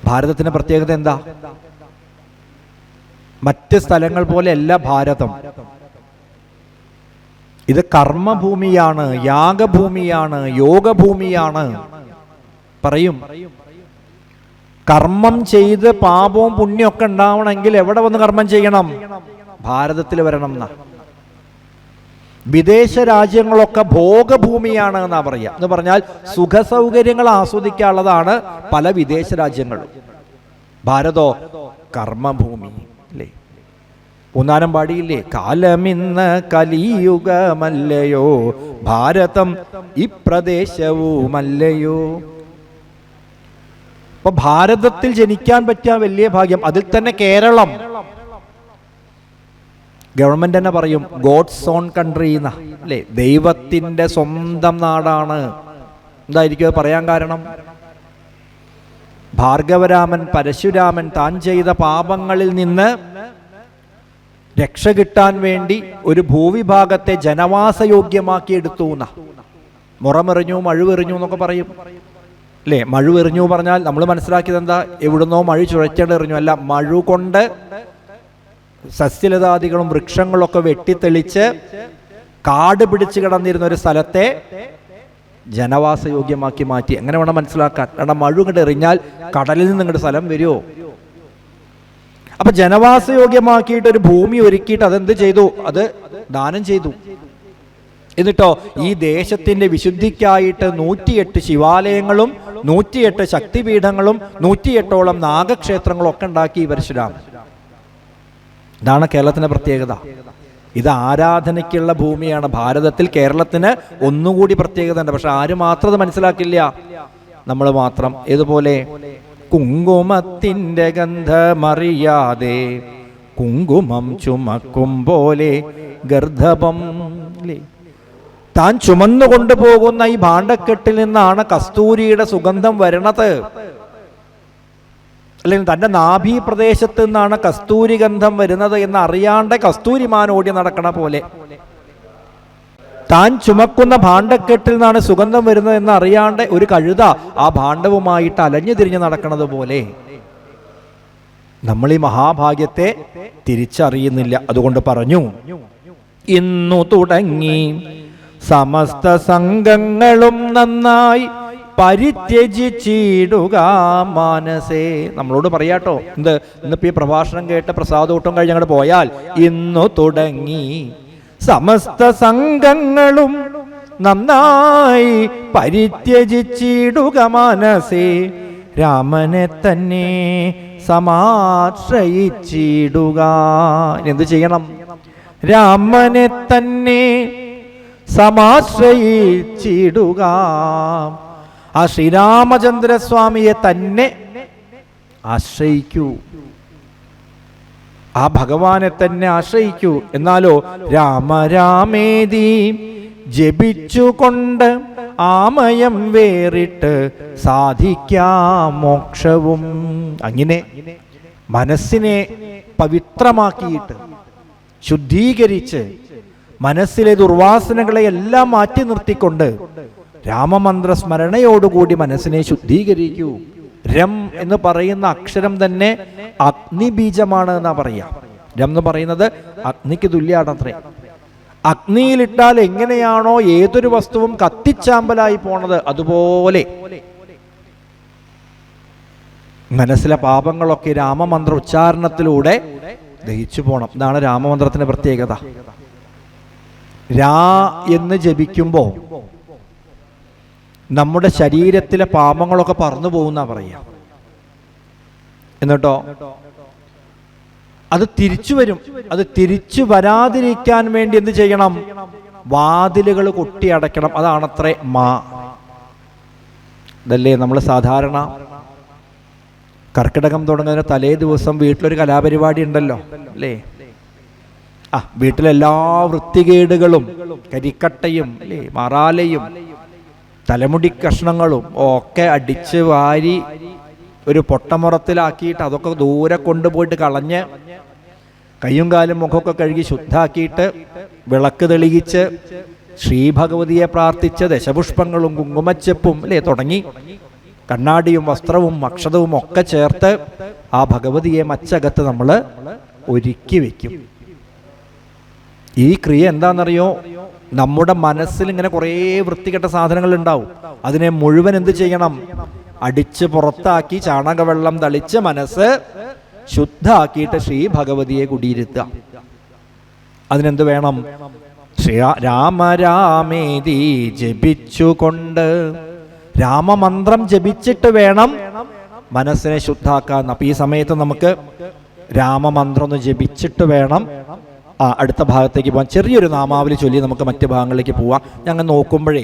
A: ഭാരതത്തിന്റെ പ്രത്യേകത എന്താ? മറ്റ് സ്ഥലങ്ങൾ പോലെയല്ല ഭാരതം. ഇത് കർമ്മഭൂമിയാണ്, യാഗഭൂമിയാണ്, യോഗഭൂമിയാണ്. പറയും, കർമ്മം ചെയ്ത് പാപവും പുണ്യമൊക്കെ ഉണ്ടാവണമെങ്കിൽ എവിടെ വന്ന് കർമ്മം ചെയ്യണം? ഭാരതത്തിൽ വരണം എന്നാ. വിദേശ രാജ്യങ്ങളൊക്കെ ഭോഗഭൂമിയാണ് എന്നാ പറയാ. എന്ന് പറഞ്ഞാൽ സുഖസൗകര്യങ്ങൾ ആസ്വദിക്കാനുള്ളതാണ് പല വിദേശ രാജ്യങ്ങളും. ഭാരതോ കർമ്മഭൂമി അല്ലേ? ഒന്നാനം പാടിയില്ലേ, കാലമിന്ന് കലിയുഗമല്ലയോ ഭാരതം ഇപ്രദേശവുമല്ലയോ. അപ്പൊ ഭാരതത്തിൽ ജനിക്കാൻ പറ്റിയ വലിയ ഭാഗ്യം. അതിൽ തന്നെ കേരളം, ഗവൺമെന്റ് തന്നെ പറയും ഗോഡ്സ് ഓൺ കൺട്രി എന്നാ അല്ലേ? ദൈവത്തിന്റെ സ്വന്തം നാടാണ്. എന്തായിരിക്കും അത് പറയാൻ കാരണം? ഭാർഗവരാമൻ പരശുരാമൻ താൻ ചെയ്ത പാപങ്ങളിൽ നിന്ന് രക്ഷ കിട്ടാൻ വേണ്ടി ഒരു ഭൂവിഭാഗത്തെ ജനവാസയോഗ്യമാക്കി എടുത്തു എന്നാ. മുറമെറിഞ്ഞു മഴുവെറിഞ്ഞു എന്നൊക്കെ പറയും അല്ലേ? മഴുവെറിഞ്ഞു പറഞ്ഞാൽ നമ്മൾ മനസ്സിലാക്കിയത് എന്താ? എവിടുന്നോ മഴ ചുഴച്ചെറിഞ്ഞു അല്ല, മഴു കൊണ്ട് സസ്യലതാദികളും വൃക്ഷങ്ങളൊക്കെ വെട്ടിത്തെളിച്ച് കാട് പിടിച്ച് കിടന്നിരുന്ന ഒരു സ്ഥലത്തെ ജനവാസയോഗ്യമാക്കി മാറ്റി. എങ്ങനെ വേണം മനസ്സിലാക്കാൻ? കാരണം മഴ ഇങ്ങോട്ട് എറിഞ്ഞാൽ കടലിൽ നിന്ന് ഇങ്ങോട്ട് സ്ഥലം വരുമോ? അപ്പൊ ജനവാസയോഗ്യമാക്കിയിട്ട് ഒരു ഭൂമി ഒരുക്കിയിട്ട് അതെന്ത് ചെയ്തു? അത് ദാനം ചെയ്തു. എന്നിട്ടോ ഈ ദേശത്തിന്റെ വിശുദ്ധിക്കായിട്ട് 108 ശിവാലയങ്ങളും 108 ശക്തിപീഠങ്ങളും 108ഓളം നാഗക്ഷേത്രങ്ങളും ഒക്കെ ഉണ്ടാക്കി പരശുരാമൻ. ഇതാണ് കേരളത്തിന്റെ പ്രത്യേകത. ഇത് ആരാധനയ്ക്കുള്ള ഭൂമിയാണ്. ഭാരതത്തിൽ കേരളത്തിന് ഒന്നുകൂടി പ്രത്യേകത ഉണ്ട്. പക്ഷെ ആര് മാത്രം അത് മനസ്സിലാക്കില്ല? നമ്മൾ മാത്രം. ഏതുപോലെ കുങ്കുമത്തിന്റെ ഗന്ധമറിയാതെ കുങ്കുമം ചുമക്കും പോലെ ഗർദ്ധപം. താൻ ചുമന്നു കൊണ്ടുപോകുന്ന ഈ ഭാണ്ഡക്കെട്ടിൽ നിന്നാണ് കസ്തൂരിയുടെ സുഗന്ധം വരണത്. അല്ലെങ്കിൽ തൻ്റെ നാഭി പ്രദേശത്ത് നിന്നാണ് കസ്തൂരി ഗന്ധം വരുന്നത് എന്ന് അറിയാണ്ട് കസ്തൂരിമാൻ ഓടി നടക്കണ പോലെ, താൻ ചുമക്കുന്ന ഭാണ്ഡക്കെട്ടിൽ നിന്നാണ് സുഗന്ധം വരുന്നത് എന്ന് അറിയാണ്ട് ഒരു കഴുത ആ ഭാണ്ഡവുമായിട്ട് അലഞ്ഞു തിരിഞ്ഞ് നടക്കുന്നത് പോലെ നമ്മൾ ഈ മഹാഭാഗ്യത്തെ തിരിച്ചറിയുന്നില്ല. അതുകൊണ്ട് പറഞ്ഞു, ഇന്നു തുടങ്ങി സമസ്ത സംഘങ്ങളും നന്നായി പരിത്യജിച്ചിടുക മാനസേ. നമ്മളോട് പറയാട്ടോ, എന്ത്? ഇന്നിപ്പോ ഈ പ്രഭാഷണം കേട്ട് പ്രസാദൂട്ടം കഴിഞ്ഞ് അങ്ങോട്ട് പോയാൽ ഇന്നു തുടങ്ങി സമസ്ത സംഘങ്ങളും നന്നായി പരിത്യജിച്ചിടുക മനസ്സേ രാമനെ തന്നെ സമാശ്രയിച്ചിടുക. എന്ത് ചെയ്യണം? രാമനെ തന്നെ സമാശ്രയിച്ചിടുക. ആ ശ്രീരാമചന്ദ്രസ്വാമിയെ തന്നെ ആശ്രയിക്കൂ, ആ ഭഗവാനെ തന്നെ ആശ്രയിക്കൂ. എന്നാലോ രാമ രാമേതി ജപിച്ചുകൊണ്ട് ആമയം വേറിട്ട് സാധിക്കാം മോക്ഷവും. അങ്ങനെ മനസ്സിനെ പവിത്രമാക്കിയിട്ട് ശുദ്ധീകരിച്ച് മനസ്സിലെ ദുർവാസനകളെ എല്ലാം മാറ്റി നിർത്തിക്കൊണ്ട് രാമമന്ത്ര സ്മരണയോടുകൂടി മനസ്സിനെ ശുദ്ധീകരിക്കൂ. രം എന്ന് പറയുന്ന അക്ഷരം തന്നെ അഗ്നിബീജമാണ് എന്നാ പറയാ. എന്ന് പറയുന്നത് അഗ്നിക്ക് തുല്യാണത്രേ. അഗ്നിയിലിട്ടാൽ എങ്ങനെയാണോ ഏതൊരു വസ്തുവും കത്തിച്ചാമ്പലായി പോണത്, അതുപോലെ മനസ്സിലെ പാപങ്ങളൊക്കെ രാമമന്ത്ര ഉച്ചാരണത്തിലൂടെ ദഹിച്ചു പോണം. ഇതാണ് രാമമന്ത്രത്തിന്റെ പ്രത്യേകത. രാ എന്ന് ജപിക്കുമ്പോൾ നമ്മുടെ ശരീരത്തിലെ പാപങ്ങളൊക്കെ പറന്നു പോകുന്ന പറയാ. എന്നിട്ടോ അത് തിരിച്ചു വരും. അത് തിരിച്ചു വരാതിരിക്കാൻ വേണ്ടി എന്ത് ചെയ്യണം? വാതിലുകൾ കൊട്ടി അടയ്ക്കണം. അതാണത്രേ മാ. ഇതല്ലേ നമ്മൾ സാധാരണ കർക്കിടകം തുടങ്ങുന്ന തലേ ദിവസം വീട്ടിലൊരു കലാപരിപാടി ഉണ്ടല്ലോ അല്ലേ? വീട്ടിലെല്ലാ വൃത്തികേടുകളും കരിക്കട്ടയും അല്ലേ, മറാലയും തലമുടി കഷ്ണങ്ങളും ഒക്കെ അടിച്ച് വാരി ഒരു പൊട്ടമുറത്തിലാക്കിയിട്ട് അതൊക്കെ ദൂരെ കൊണ്ടുപോയിട്ട് കളഞ്ഞ് കയ്യും കാലും മുഖമൊക്കെ കഴുകി ശുദ്ധാക്കിയിട്ട് വിളക്ക് തെളിയിച്ച് ശ്രീഭഗവതിയെ പ്രാർത്ഥിച്ച് ദശപുഷ്പങ്ങളും കുങ്കുമച്ചെപ്പും അല്ലേ തുടങ്ങി കണ്ണാടിയും വസ്ത്രവും അക്ഷതവും ഒക്കെ ചേർത്ത് ആ ഭഗവതിയെ മച്ചകത്ത് നമ്മൾ ഒരുക്കി വെക്കും. ഈ ക്രിയ എന്താണെന്നറിയോ? നമ്മുടെ മനസ്സിൽ ഇങ്ങനെ കുറേ വൃത്തികെട്ട സാധനങ്ങൾ ഉണ്ടാവും. അതിനെ മുഴുവൻ എന്ത് ചെയ്യണം? അടിച്ച് പുറത്താക്കി ചാണകവെള്ളം തളിച്ച് മനസ്സ് ശുദ്ധാക്കിയിട്ട് ശ്രീ ഭഗവതിയെ കുടിയിരുത്തുക. അതിനെന്ത് വേണം? രാമ രാമേതി ജപിച്ചുകൊണ്ട്, രാമമന്ത്രം ജപിച്ചിട്ട് വേണം മനസ്സിനെ ശുദ്ധാക്കാൻ. അപ്പൊ ഈ സമയത്ത് നമുക്ക് രാമമന്ത്രം ഒന്ന് ജപിച്ചിട്ട് വേണം അടുത്ത ഭാഗത്തേക്ക് പോകാൻ. ചെറിയൊരു നാമാവലി ചൊല്ലി നമുക്ക് മറ്റു ഭാഗങ്ങളിലേക്ക് പോവാം. ഞങ്ങൾ നോക്കുമ്പോഴേ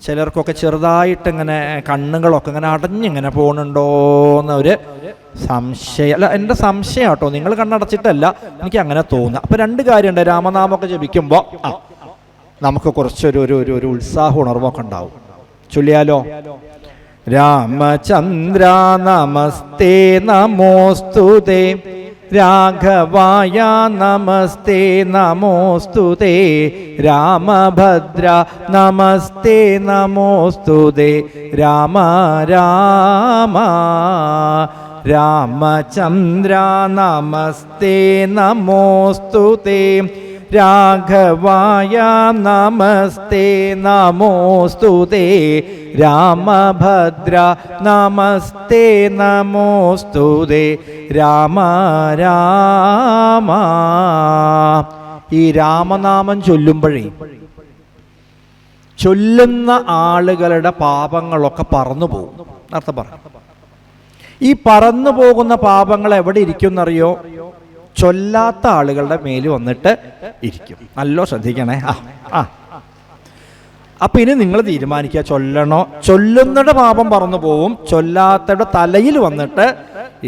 A: ചിലർക്കൊക്കെ ചെറുതായിട്ട് ഇങ്ങനെ കണ്ണുകളൊക്കെ ഇങ്ങനെ അടഞ്ഞിങ്ങനെ പോകുന്നുണ്ടോയെന്നൊരു സംശയം. അല്ല, എൻ്റെ സംശയം കേട്ടോ, നിങ്ങൾ കണ്ണടച്ചിട്ടല്ല, എനിക്ക് അങ്ങനെ തോന്നുക. അപ്പം രണ്ട് കാര്യമുണ്ട്. രാമനാമമൊക്കെ ജപിക്കുമ്പോൾ നമുക്ക് കുറച്ചൊരു ഉത്സാഹ ഉണർവൊക്കെ ഉണ്ടാവും. ചൊല്ലിയാലോ? രാമചന്ദ്ര നമസ്തേ നമോസ്തുതേ, രാഘവായ നമസ്തേ നമോസ്തുതേ, രാമഭദ്ര നമസ്തേ നമോസ്തുതേ, രാമ രാമ. രാമചന്ദ്ര നമസ്തേ നമോസ്തുതേ, രാഘവായ നമസ്തേ നമോസ്തുതേ, രാമഭദ്ര നമസ്തേ നമോസ്തുതേ, രാമ രാമ. ഈ രാമനാമം ചൊല്ലുമ്പോഴേ ചൊല്ലുന്ന ആളുകളുടെ പാപങ്ങളൊക്കെ പറന്നു പോകും. അർത്ഥം പറ. ഈ പറന്നു പോകുന്ന പാപങ്ങൾ എവിടെ ഇരിക്കുമെന്നറിയോ? ചൊല്ലാത്ത ആളുകളുടെ മേൽ വന്നിട്ട് ഇരിക്കും. നല്ല ശ്രദ്ധിക്കണേ. അപ്പൊ ഇനി നിങ്ങൾ തീരുമാനിക്കുക, ചൊല്ലണോ? ചൊല്ലുന്നയുടെ പാപം പറന്നു പോവും, ചൊല്ലാത്തയുടെ തലയിൽ വന്നിട്ട്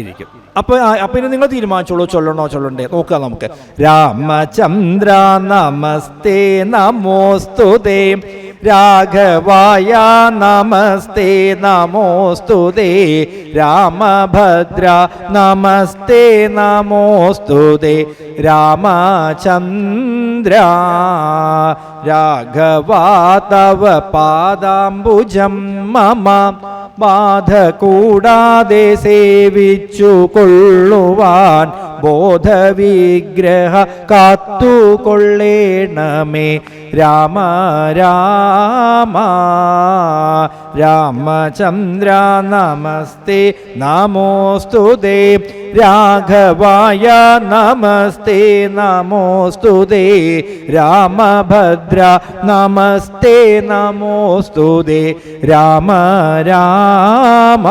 A: ഇരിക്കും. അപ്പൊ ഇനി നിങ്ങൾ തീരുമാനിച്ചോളൂ, ചൊല്ലണോ ചൊല്ലണ്ടേ നോക്കുക നമുക്ക്. രാമചന്ദ്ര നമസ്തേ നമോസ്തുതേ, രാഘവായ നമസ്തേ നമോസ്തുതേ, രാമഭദ്ര നമസ്തേ നമോസ്തുതേ, രാമചന്ദ്ര. രാഘവാ തവ പാദാംബുജം മമ ബാധ കൂടാതെ സേവിച്ചു കൊള്ളുവാൻ, ബോധവിഗ്രഹ കാത്തുകൊള്ളേണമേ, രാമ രാമ. രാമചന്ദ്ര നമസ്തേ നമോസ്തുതേ, രാഘവായ നമസ്തേ നമോസ്തുതേ, രാമഭദ്ര നമസ്തേ നമോസ്തുതേ, രാമ രാമ.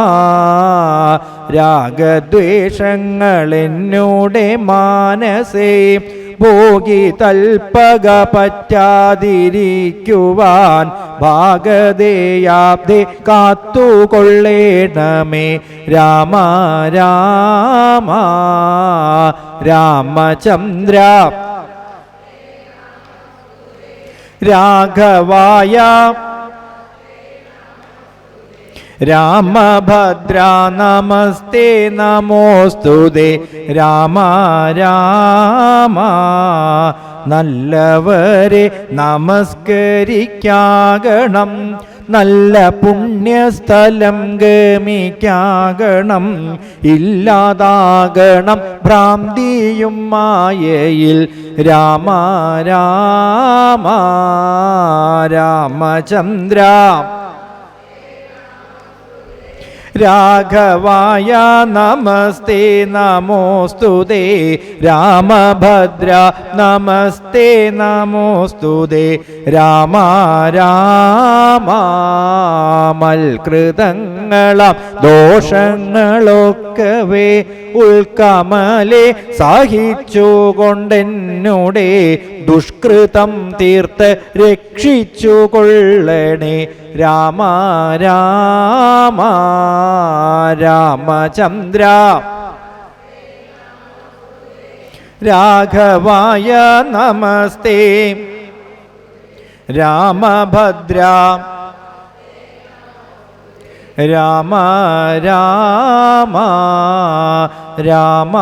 A: രാഗദ്വേഷങ്ങൾ എന്നോടെ മാനസേ ഭോഗി തൽപക പറ്റാതിരിക്കുവാൻ, ഭാഗതേയാബ്ദേ കാത്തുകൊള്ളേണമേ, രാമ രാമ. രാമചന്ദ്ര രാഘവായ രാമഭദ്ര നമസ്തേ നമോസ്തുതേ, രാമ രാമ. നല്ലവരെ നമസ്കരിക്കാകണം, നല്ല പുണ്യസ്ഥലം ഗമിക്കാകണം, ഇല്ലാതാകണം ഭ്രാന്തിയും മായയിൽ. രാമ രാമ രാമചന്ദ്ര രാഘവായ നമസ്തേ നമോസ്തുതേ. രാമഭദ്ര നമസ്തേ നമോസ്തുതേ. രാമ രാമ മൽകൃതങ്ങളാം ദോഷങ്ങളൊക്കവേ ഉൾക്കമലെ സഹിച്ചുകൊണ്ടെന്നുടെ ദുഷ്കൃതം തീർത്ത് രക്ഷിച്ചു കൊള്ളണേ. രാമ രാമ രാമചന്ദ്ര രാഘവായ നമസ്തേ. രാമഭദ്ര രാമ രാമ രാമ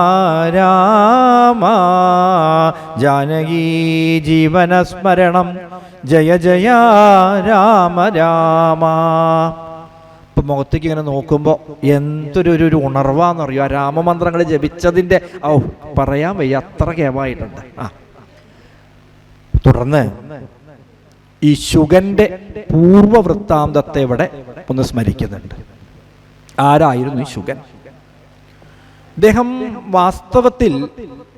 A: രാമ ജാനകീ ജീവനസ്മരണം ജയ ജയ രാമ രാമ. ഇപ്പം മുഖത്തേക്ക് ഇങ്ങനെ നോക്കുമ്പോൾ എന്തൊരു ഉണർവാന്നറിയോ ആ രാമമന്ത്രങ്ങൾ ജപിച്ചതിൻ്റെ. പറയാൻ വയ്യ, അത്ര കേമായിട്ടുണ്ട്. തുടർന്ന് ഈ ശുഗന്റെ പൂർവവൃത്താന്തത്തെ ഇവിടെ ഒന്ന് സ്മരിക്കുന്നുണ്ട്. ആരായിരുന്നു ഈ ശുഗൻ? അദ്ദേഹം വാസ്തവത്തിൽ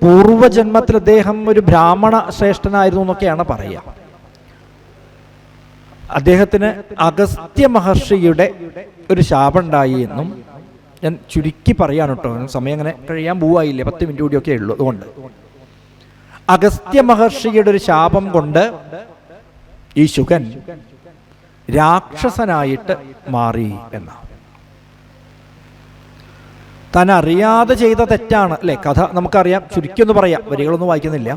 A: പൂർവജന്മത്തിൽ അദ്ദേഹം ഒരു ബ്രാഹ്മണ ശ്രേഷ്ഠനായിരുന്നു എന്നൊക്കെയാണ് പറയുക. അദ്ദേഹത്തിന് അഗസ്ത്യ മഹർഷിയുടെ ഒരു ശാപമുണ്ടായി എന്നും ഞാൻ ചുരുക്കി പറയാണ് കേട്ടോ, സമയം അങ്ങനെ കഴിയാൻ പോവായില്ലേ, 10 മിനിറ്റ് കൂടിയൊക്കെ ഉള്ളൂ. അതുകൊണ്ട് അഗസ്ത്യ മഹർഷിയുടെ ഒരു ശാപം കൊണ്ട് ഈ ശുഗൻ രാക്ഷസനായിട്ട് മാറി എന്നാണ്. താൻ അറിയാതെ ചെയ്ത തെറ്റാണ് അല്ലെ. കഥ നമുക്കറിയാം, ചുരുക്കിയൊന്ന് പറയാം, വരികളൊന്നും വായിക്കുന്നില്ല.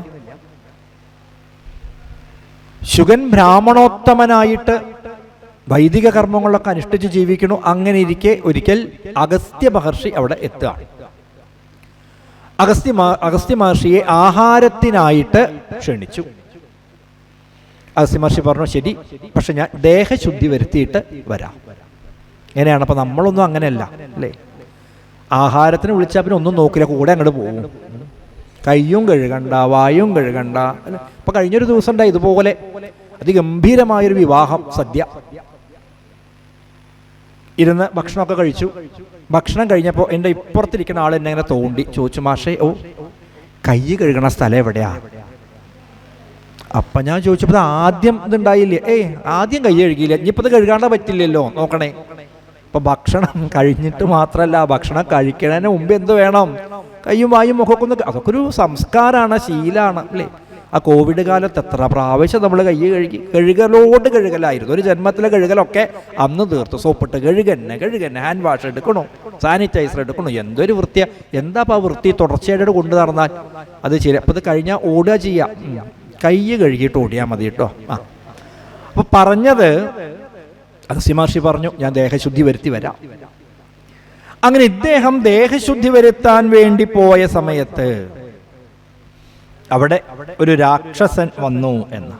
A: ശുഗൻ ബ്രാഹ്മണോത്തമനായിട്ട് വൈദിക കർമ്മങ്ങളൊക്കെ അനുഷ്ഠിച്ച് ജീവിക്കണു. അങ്ങനെ ഇരിക്കെ ഒരിക്കൽ അഗസ്ത്യ മഹർഷി അവിടെ എത്തുകയാണ്. അഗസ്ത്യ മഹർഷിയെ ആഹാരത്തിനായിട്ട് ക്ഷണിച്ചു. അഗസ്ത്യ മഹർഷി പറഞ്ഞു, ശരി, പക്ഷെ ഞാൻ ദേഹശുദ്ധി വരുത്തിയിട്ട് വരാം. എങ്ങനെയാണ്? അപ്പൊ നമ്മളൊന്നും അങ്ങനെയല്ല അല്ലേ. ആഹാരത്തിന് വിളിച്ചാൽ പിന്നെ ഒന്നും നോക്കില്ല, കൂടെ അങ്ങോട്ട് പോകും. കയ്യും കഴുകണ്ട, വായും കഴുകണ്ട. അപ്പൊ കഴിഞ്ഞൊരു ദിവസം ഉണ്ടായി ഇതുപോലെ അതിഗംഭീരമായൊരു വിവാഹം, സദ്യ. ഇരുന്ന് ഭക്ഷണമൊക്കെ കഴിച്ചു. ഭക്ഷണം കഴിഞ്ഞപ്പോൾ എൻ്റെ ഇപ്പുറത്തിരിക്കുന്ന ആൾ എന്നെ ഇങ്ങനെ തോണ്ടി ചോദിച്ചു, മാഷേ, കൈ കഴുകണ സ്ഥലം എവിടെയാ? അപ്പം ഞാൻ ചോദിച്ചപ്പോൾ ആദ്യം ഇതുണ്ടായില്ലേ? ആദ്യം കൈ കഴുകിയില്ല, ഇനിയിപ്പോൾ ഇത് കഴുകാണ്ട് പറ്റില്ലല്ലോ, നോക്കണേ. അപ്പം ഭക്ഷണം കഴിഞ്ഞിട്ട് മാത്രമല്ല, ഭക്ഷണം കഴിക്കുന്നതിന് മുമ്പ് എന്ത് വേണം? കയ്യും വായും മുഖമൊക്കെ ഒന്ന്, അതൊക്കെ ഒരു സംസ്കാരമാണ്, ശീലമാണ് അല്ലേ. ആ കോവിഡ് കാലത്ത് എത്ര പ്രാവശ്യം നമ്മൾ കൈ കഴുകലായിരുന്നു. ഒരു ജന്മത്തിലെ കഴുകലൊക്കെ അന്ന് തീർത്തു. സോപ്പിട്ട് കഴുകന്നെ, ഹാൻഡ് വാഷ് എടുക്കണോ, സാനിറ്റൈസർ എടുക്കണോ, എന്തൊരു വൃത്തിയാ. എന്താ അപ്പോൾ ആ വൃത്തി തുടർച്ചയായിട്ട് കൊണ്ടു നടന്നാൽ അത് ശരി. അപ്പോൾ ഇത് കഴിഞ്ഞാൽ ഓടുക ചെയ്യാം, കൈ കഴുകിയിട്ട് ഓടിയാൽ മതി കേട്ടോ. അപ്പോൾ പറഞ്ഞത് അഗസ്ത്യ മഹർഷി പറഞ്ഞു, ഞാൻ ദേഹശുദ്ധി വരുത്തി വരാം. അങ്ങനെ ഇദ്ദേഹം ദേഹശുദ്ധി വരുത്താൻ വേണ്ടി പോയ സമയത്ത് അവിടെ ഒരു രാക്ഷസൻ വന്നു എന്ന്.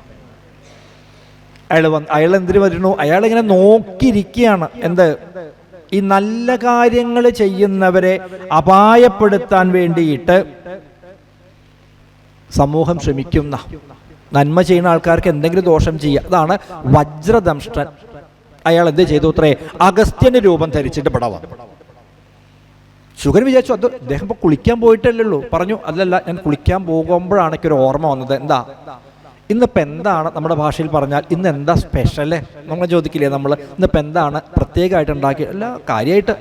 A: അയാൾ എന്തിനു വരുന്നു? അയാളിങ്ങനെ നോക്കിയിരിക്കുകയാണ്. എന്ത്? ഈ നല്ല കാര്യങ്ങൾ ചെയ്യുന്നവരെ അപായപ്പെടുത്താൻ വേണ്ടിയിട്ട് സമൂഹം ശ്രമിക്കുന്ന, നന്മ ചെയ്യുന്ന ആൾക്കാർക്ക് എന്തെങ്കിലും ദോഷം ചെയ്യുക. അതാണ് വജ്രദംഷ്ടൻ. അയാൾ എന്ത് ചെയ്തു? അത്രേ, അഗസ്ത്യന്റെ രൂപം ധരിച്ചിട്ട് ഇവിടെ വന്നു. ശുഗൻ വിചാരിച്ചു അത് അദ്ദേഹം ഇപ്പോൾ കുളിക്കാൻ പോയിട്ടല്ലല്ലോ. പറഞ്ഞു, അല്ലല്ല, ഞാൻ കുളിക്കാൻ പോകുമ്പോഴാണ് എനിക്കൊരു ഓർമ്മ വന്നത്. എന്താ ഇന്നിപ്പോൾ എന്താണ്, നമ്മുടെ ഭാഷയിൽ പറഞ്ഞാൽ ഇന്ന് എന്താ സ്പെഷ്യല് നമ്മൾ ചോദിക്കില്ലേ നമ്മൾ, ഇന്നിപ്പോൾ എന്താണ് പ്രത്യേകമായിട്ട് ഉണ്ടാക്കി? അല്ല, കാര്യമായിട്ട്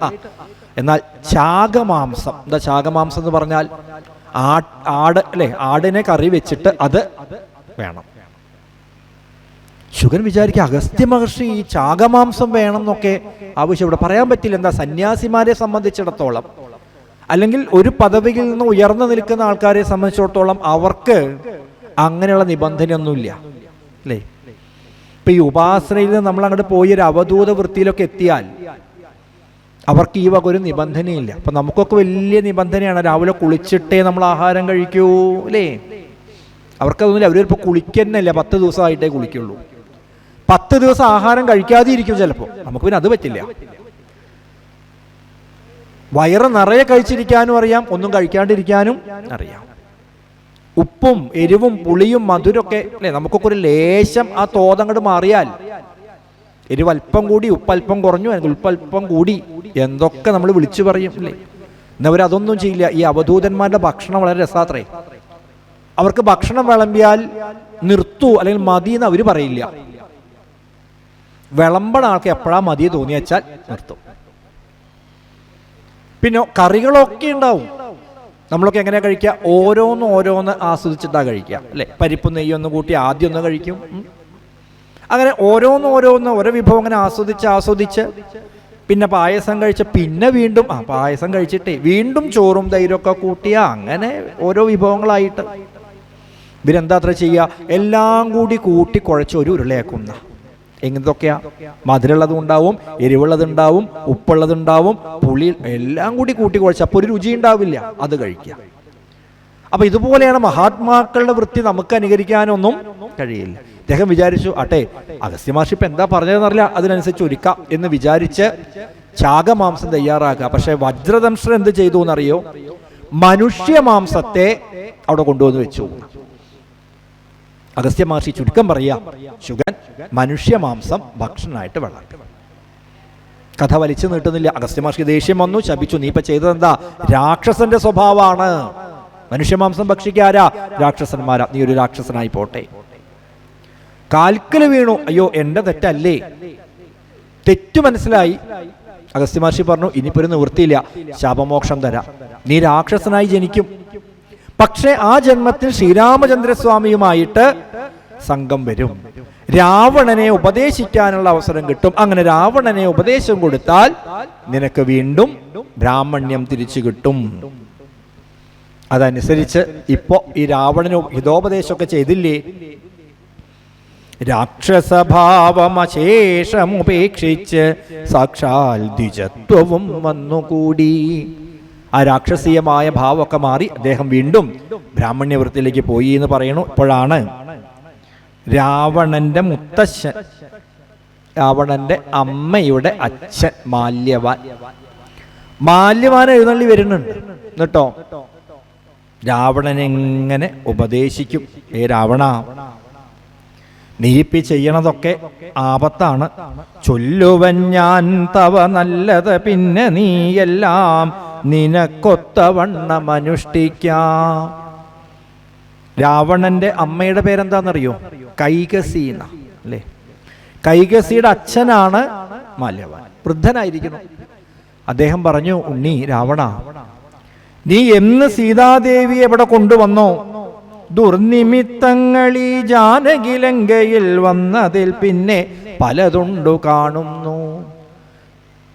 A: എന്നാൽ ചാകമാംസം. എന്താ ചാകമാംസം എന്ന് പറഞ്ഞാൽ? ആട് അല്ലേ, ആടിനെ കറി വെച്ചിട്ട് അത് വേണം. ശുഗൻ വിചാരിക്കുക അഗസ്ത്യ മഹർഷി ഈ ചാകമാംസം വേണം എന്നൊക്കെ ആവശ്യം ഇവിടെ പറയാൻ പറ്റില്ല. എന്താ, സന്യാസിമാരെ സംബന്ധിച്ചിടത്തോളം അല്ലെങ്കിൽ ഒരു പദവിയിൽ നിന്ന് ഉയർന്നു നിൽക്കുന്ന ആൾക്കാരെ സംബന്ധിച്ചിടത്തോളം അവർക്ക് അങ്ങനെയുള്ള നിബന്ധനയൊന്നുമില്ല അല്ലേ. ഇപ്പൊ ഈ ഉപാസനയിൽ നിന്ന് നമ്മൾ അങ്ങോട്ട് പോയി ഒരു അവധൂത വൃത്തിയിലൊക്കെ എത്തിയാൽ അവർക്ക് ഈ വക ഒരു നിബന്ധനയില്ല. അപ്പൊ നമുക്കൊക്കെ വലിയ നിബന്ധനയാണ്, രാവിലെ കുളിച്ചിട്ടേ നമ്മൾ ആഹാരം കഴിക്കൂ അല്ലേ. അവർക്കതൊന്നുമില്ല, അവരിപ്പോൾ കുളിക്കുന്നല്ല, 10 ദിവസമായിട്ടേ കുളിക്കുള്ളൂ. 10 ദിവസം ആഹാരം കഴിക്കാതെ ഇരിക്കും ചിലപ്പോൾ. നമുക്ക് പിന്നെ അത് പറ്റില്ല. വയറ് നിറയെ കഴിച്ചിരിക്കാനും അറിയാം, ഒന്നും കഴിക്കാണ്ടിരിക്കാനും അറിയാം. ഉപ്പും എരിവും പുളിയും മധുരമൊക്കെ അല്ലേ, നമുക്കൊക്കെ ഒരു ലേശം ആ തോതങ്ങോട്ട് മാറിയാൽ, എരിവ് അല്പം കൂടി ഉപ്പല്പം കുറഞ്ഞു, ഉപ്പല്പം കൂടി, എന്തൊക്കെ നമ്മൾ വിളിച്ചു പറയും അല്ലേ. എന്നവരതൊന്നും ചെയ്യില്ല. ഈ അവധൂതന്മാരുടെ ഭക്ഷണം വളരെ രസാത്രേ. അവർക്ക് ഭക്ഷണം വിളമ്പിയാൽ നിർത്തൂ അല്ലെങ്കിൽ മതി എന്ന് അവർ പറയില്ല. വിളമ്പണ ആൾക്ക് എപ്പോഴാ മതി തോന്നിയാച്ചാൽ നിർത്തും. പിന്നെ കറികളൊക്കെ ഉണ്ടാവും. നമ്മളൊക്കെ എങ്ങനെയാ കഴിക്കുക? ഓരോന്ന് ആസ്വദിച്ചിട്ടാണ് കഴിക്കുക അല്ലേ. പരിപ്പ് നെയ്യൊന്ന് കൂട്ടി ആദ്യം ഒന്ന് കഴിക്കും. അങ്ങനെ ഓരോന്ന് ഓരോ വിഭവം അങ്ങനെ ആസ്വദിച്ച് പിന്നെ പായസം കഴിച്ച പിന്നെ വീണ്ടും പായസം കഴിച്ചിട്ടേ വീണ്ടും ചോറും തൈരൊക്കെ കൂട്ടിയ അങ്ങനെ ഓരോ വിഭവങ്ങളായിട്ട് ഇവരെന്താ അത്ര ചെയ്യുക? എല്ലാം കൂടി കൂട്ടി കുഴച്ച് ഒരു ഉരുളയാക്കുന്ന. എങ്ങനത്തൊക്കെയാ? മധുരമുള്ളതും ഉണ്ടാവും, എരിവുള്ളതുണ്ടാവും, ഉപ്പുള്ളതുണ്ടാവും, പുളി, എല്ലാം കൂടി കൂട്ടി കുഴച്ച്. അപ്പോൾ ഒരു രുചി ഉണ്ടാവില്ല, അത് കഴിക്കുക. അപ്പൊ ഇതുപോലെയാണ് മഹാത്മാക്കളുടെ വൃത്തി. നമുക്ക് അനുകരിക്കാനൊന്നും കഴിയില്ല. അദ്ദേഹം വിചാരിച്ചു, ആട്ടെ അഗസ്ത്യ മഹർഷി ഇപ്പം എന്താ പറഞ്ഞതെന്നറിയില്ല, അതിനനുസരിച്ച് ഒരുക്കാം എന്ന് വിചാരിച്ച് ചാകമാംസം തയ്യാറാക്കുക. പക്ഷെ വജ്രദംഷ്ട്രൻ എന്ത് ചെയ്തു എന്നറിയോ? മനുഷ്യമാംസത്തെ അവിടെ കൊണ്ടുവന്ന് വെച്ചു. അഗസ്ത്യ മഹർഷി ചുരുക്കം പറയാ, ശുഗൻ മനുഷ്യമാംസം ഭക്ഷണമായിട്ട് വളർത്തും. കഥ വലിച്ചു നീട്ടുന്നില്ല. അഗസ്ത്യ മഹർഷി ദേഷ്യം വന്നു, ശപിച്ചു. നീ ഇപ്പൊ ചെയ്തതെന്താ? രാക്ഷസന്റെ സ്വഭാവമാണ്. മനുഷ്യമാംസം ഭക്ഷിക്കാരാ? രാക്ഷസന്മാരാ. നീ ഒരു രാക്ഷസനായി പോട്ടെ. കാൽക്കല് വീണു. അയ്യോ എന്റെ തെറ്റല്ലേ, തെറ്റു മനസ്സിലായി. അഗസ്ത്യ മഹർഷി പറഞ്ഞു, ഇനിയിപ്പോ ഒരു നിവൃത്തിയില്ല, ശാപമോക്ഷം തരാം. നീ രാക്ഷസനായി ജനിക്കും, പക്ഷെ ആ ജന്മത്തിൽ ശ്രീരാമചന്ദ്രസ്വാമിയുമായിട്ട് സംഘം വരും. രാവണനെ ഉപദേശിക്കാനുള്ള അവസരം കിട്ടും. അങ്ങനെ രാവണനെ ഉപദേശം കൊടുത്താൽ നിനക്ക് വീണ്ടും ബ്രാഹ്മണ്യം തിരിച്ചു കിട്ടും. അതനുസരിച്ച് ഇപ്പോ ഈ രാവണന് ഹിതോപദേശമൊക്കെ ചെയ്തില്ലേ? രാക്ഷസഭാവമശേഷമുപേക്ഷിച്ച് സാക്ഷാൽ ദ്വിജത്വവും വന്നുകൂടി. ആ രാക്ഷസീയമായ ഭാവമൊക്കെ മാറി അദ്ദേഹം വീണ്ടും ബ്രാഹ്മണ്യവൃത്തിയിലേക്ക് പോയി എന്ന് പറയുന്നു. ഇപ്പോഴാണ് രാവണന്റെ മുത്തശ്ശൻ, രാവണന്റെ അമ്മയുടെ അച്ഛൻ മാല്യവാൻ എഴുന്നള്ളി വരുന്നുണ്ട്. എന്നിട്ടോ രാവണനെങ്ങനെ ഉപദേശിക്കും? രാവണ, നീപ്പി ചെയ്യണതൊക്കെ ആപത്താണ്. ചൊല്ലുവൻ ഞാൻ തവ നല്ലത്, പിന്നെ നീയെല്ലാം നിനക്കൊത്തവണ്ണം അനുഷ്ഠിക്കാം. രാവണന്റെ അമ്മയുടെ പേരെന്താണെന്നറിയോ? കൈകസി അല്ലേ. കൈകസിയുടെ അച്ഛനാണ് മാല്യവാൻ, വൃദ്ധനായിരിക്കുന്നു. അദ്ദേഹം പറഞ്ഞു, ഉണ്ണി രാവണ, നീ എന്ന് സീതാദേവി എവിടെ കൊണ്ടുവന്നോ? ദുർനിമിത്തങ്ങളീ ജാനകിലങ്കയിൽ വന്നതിൽ പിന്നെ പലതുണ്ടു കാണുന്നു.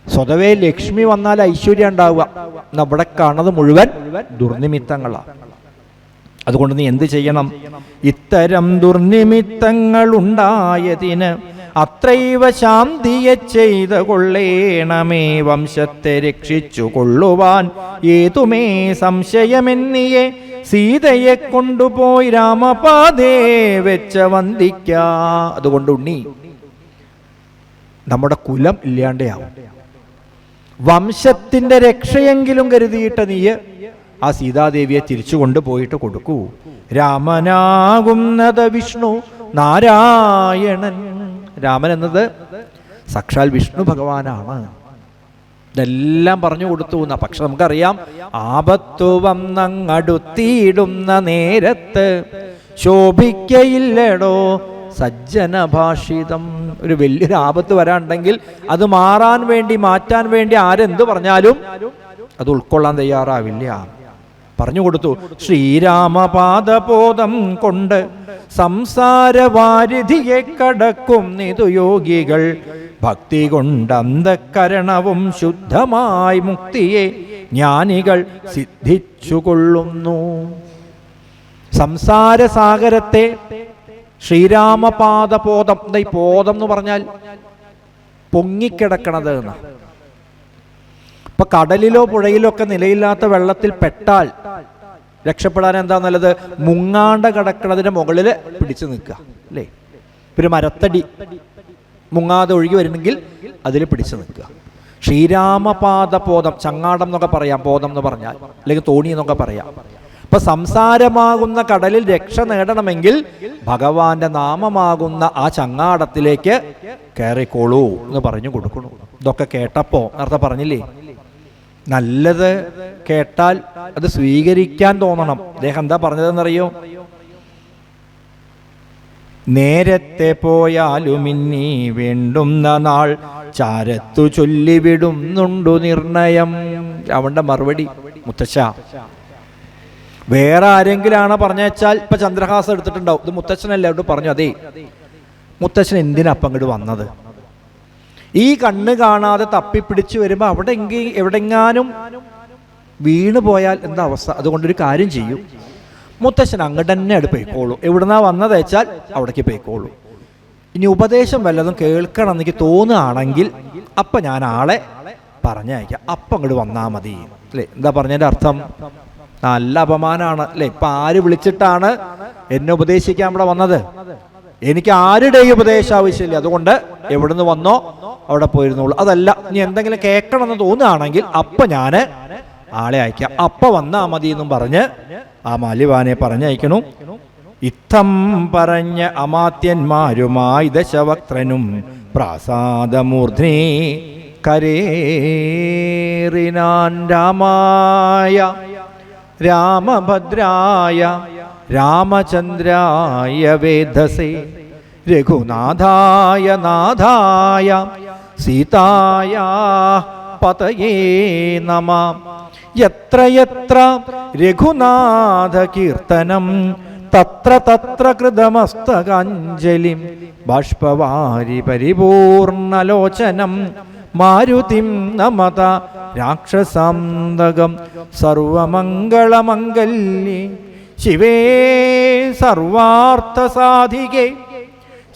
A: സ്വതവേ ലക്ഷ്മി വന്നാൽ ഐശ്വര്യം ഉണ്ടാവുക, നമ്മുടെ കാണുന്നത് മുഴുവൻ ദുർനിമിത്തങ്ങളാണ്. അതുകൊണ്ട് നീ എന്ത് ചെയ്യണം? ഇത്തരം ദുർനിമിത്തങ്ങൾ ഉണ്ടായതിന് അത്രൈവ ശാന്തിയെ ചെയ്ത കൊള്ളേണമേ. വംശത്തെ രക്ഷിച്ചു കൊള്ളുവാൻ ഏതുമേ സംശയമെന്നിയെ സീതയെ കൊണ്ടുപോയി രാമപാദേ വെച്ച വന്ദിക്ക. അതുകൊണ്ട് ഉണ്ണി, നമ്മുടെ കുലം ഇല്ലാണ്ടാവും. വംശത്തിന്റെ രക്ഷയെങ്കിലും കരുതിയിട്ട് നീ ആ സീതാദേവിയെ തിരിച്ചു കൊണ്ടുപോയിട്ട് കൊടുക്കൂ. രാമനാകുന്നത് വിഷ്ണു നാരായണൻ. രാമൻ എന്നത് സാക്ഷാൽ വിഷ്ണു ഭഗവാനാണ്. ഇതെല്ലാം പറഞ്ഞു കൊടുത്തു എന്നാ. പക്ഷെ നമുക്കറിയാം, ആപത്തു വന്നങ്ങടുത്തിയിടുന്ന നേരത്ത് ശോഭിക്കയില്ലടോ സജ്ജന ഭാഷിതം. ഒരു വലിയൊരു ആപത്ത് വരാനുണ്ടെങ്കിൽ അത് മാറ്റാൻ വേണ്ടി ആരെന്ത് പറഞ്ഞാലും അത് ഉൾക്കൊള്ളാൻ തയ്യാറാവില്ല. പറഞ്ഞു കൊടുത്തു. ശ്രീരാമപാദബോധം കൊണ്ട് സംസാരവാരിധിയെ കടക്കും നിതു യോഗികൾ. ഭക്തി കൊണ്ട് അന്ധകരണവും ശുദ്ധമായി മുക്തിയെ ജ്ഞാനികൾ സിദ്ധിച്ചുകൊള്ളുന്നു. സംസാരസാഗരത്തെ ശ്രീരാമപാദബോധം, ഈ ബോധം എന്ന് പറഞ്ഞാൽ പൊങ്ങിക്കിടക്കണത് എന്നാ. ഇപ്പൊ കടലിലോ പുഴയിലോ ഒക്കെ നിലയില്ലാത്ത വെള്ളത്തിൽ പെട്ടാൽ രക്ഷപ്പെടാൻ എന്താ നല്ലത്? മുങ്ങാണ്ട കിടക്കണതിന്റെ മുകളിൽ പിടിച്ചു നിൽക്കുക അല്ലേ. ഒരു മരത്തടി മുങ്ങാതെ ഒഴുകി വരുന്നെങ്കിൽ അതിൽ പിടിച്ചു നിൽക്കുക. ശ്രീരാമപാദപോദം, ചങ്ങാടം എന്നൊക്കെ പറയാം, പോദം എന്ന് പറഞ്ഞാൽ, അല്ലെങ്കിൽ തോണി എന്നൊക്കെ പറയാം. അപ്പൊ സംസാരമാകുന്ന കടലിൽ രക്ഷ നേടണമെങ്കിൽ ഭഗവാന്റെ നാമമാകുന്ന ആ ചങ്ങാടത്തിലേക്ക് കയറിക്കോളൂ എന്ന് പറഞ്ഞു കൊടുക്കണു. ഇതൊക്കെ കേട്ടപ്പോ നേരത്തെ പറഞ്ഞില്ലേ, നല്ലത് കേട്ടാൽ അത് സ്വീകരിക്കാൻ തോന്നണം. അദ്ദേഹം എന്താ പറഞ്ഞതെന്നറിയോ? നേരത്തെ പോയാലുമിന്നീ വേണ്ടുന്ന നാൾ ചാരത്തു ചൊല്ലിവിടുന്നുണ്ടു നിർണയം. അവന്റെ മറുപടി, മുത്തശ്ശ വേറെ ആരെങ്കിലാണ് പറഞ്ഞാൽ ഇപ്പൊ ചന്ദ്രഹാസം എടുത്തിട്ടുണ്ടാവും, ഇത് മുത്തച്ഛനല്ല അവിടെ പറഞ്ഞു. അതേ, മുത്തച്ഛൻ എന്തിനാ അപ്പം അങ്ങോട്ട് വന്നത്? ഈ കണ്ണ് കാണാതെ തപ്പിപ്പിടിച്ചു വരുമ്പോ എവിടെങ്ങാനും വീണു പോയാൽ എന്താ അവസ്ഥ? അതുകൊണ്ടൊരു കാര്യം ചെയ്യും, മുത്തച്ഛൻ അങ്ങോട്ട് തന്നെ അവിടെ പോയിക്കോളൂ. എവിടുന്നാ വന്നത് വെച്ചാൽ അവിടേക്ക് പോയിക്കോളൂ. ഇനി ഉപദേശം വല്ലതും കേൾക്കണം എനിക്ക് തോന്നുകയാണെങ്കിൽ അപ്പം ഞാൻ ആളെ പറഞ്ഞയക്കാം, അപ്പം അങ്ങോട്ട് വന്നാൽ മതി അല്ലേ? എന്താ പറഞ്ഞതിൻ്റെ അർത്ഥം? നല്ല അപമാനമാണ് അല്ലേ? ഇപ്പം ആര് വിളിച്ചിട്ടാണ് എന്നെ ഉപദേശിക്കാൻ ഇവിടെ വന്നത്? എനിക്ക് ആരുടെയും ഉപദേശം ആവശ്യമില്ല. അതുകൊണ്ട് എവിടുന്ന് വന്നോ അവിടെ പോയിരുന്നുള്ളൂ. അതല്ല, ഇനി എന്തെങ്കിലും കേൾക്കണമെന്ന് തോന്നുകയാണെങ്കിൽ അപ്പം ഞാൻ ആളെ അയക്കാം, അപ്പം വന്നാൽ മതി എന്നും പറഞ്ഞ് ആ മാല്യവാനെ പറഞ്ഞയക്കണു. ഇത്തം പറഞ്ഞ അമാത്യന്മാരുമായി ദശവക്ത്രനും പ്രാസാദമൂർധ്നേ കരേറിനാൻ രാമായ രാമഭദ്രായ രാമചന്ദ്രായ വേധസേ രഘുനാഥായ നാഥായ സീതായ പതയേ നമഃ. യത്ര യത്ര രഘുനാഥ കീർത്തനം തത്ര തത്ര കൃതമസ്തകാഞ്ജലിം ബാഷ്പവാരി പരിപൂർണലോചനം മാരുതിം നമത രാക്ഷസാന്തകം സർവമംഗളമംഗല്യേ ശിവേ സർവാർത്ഥസാധികേ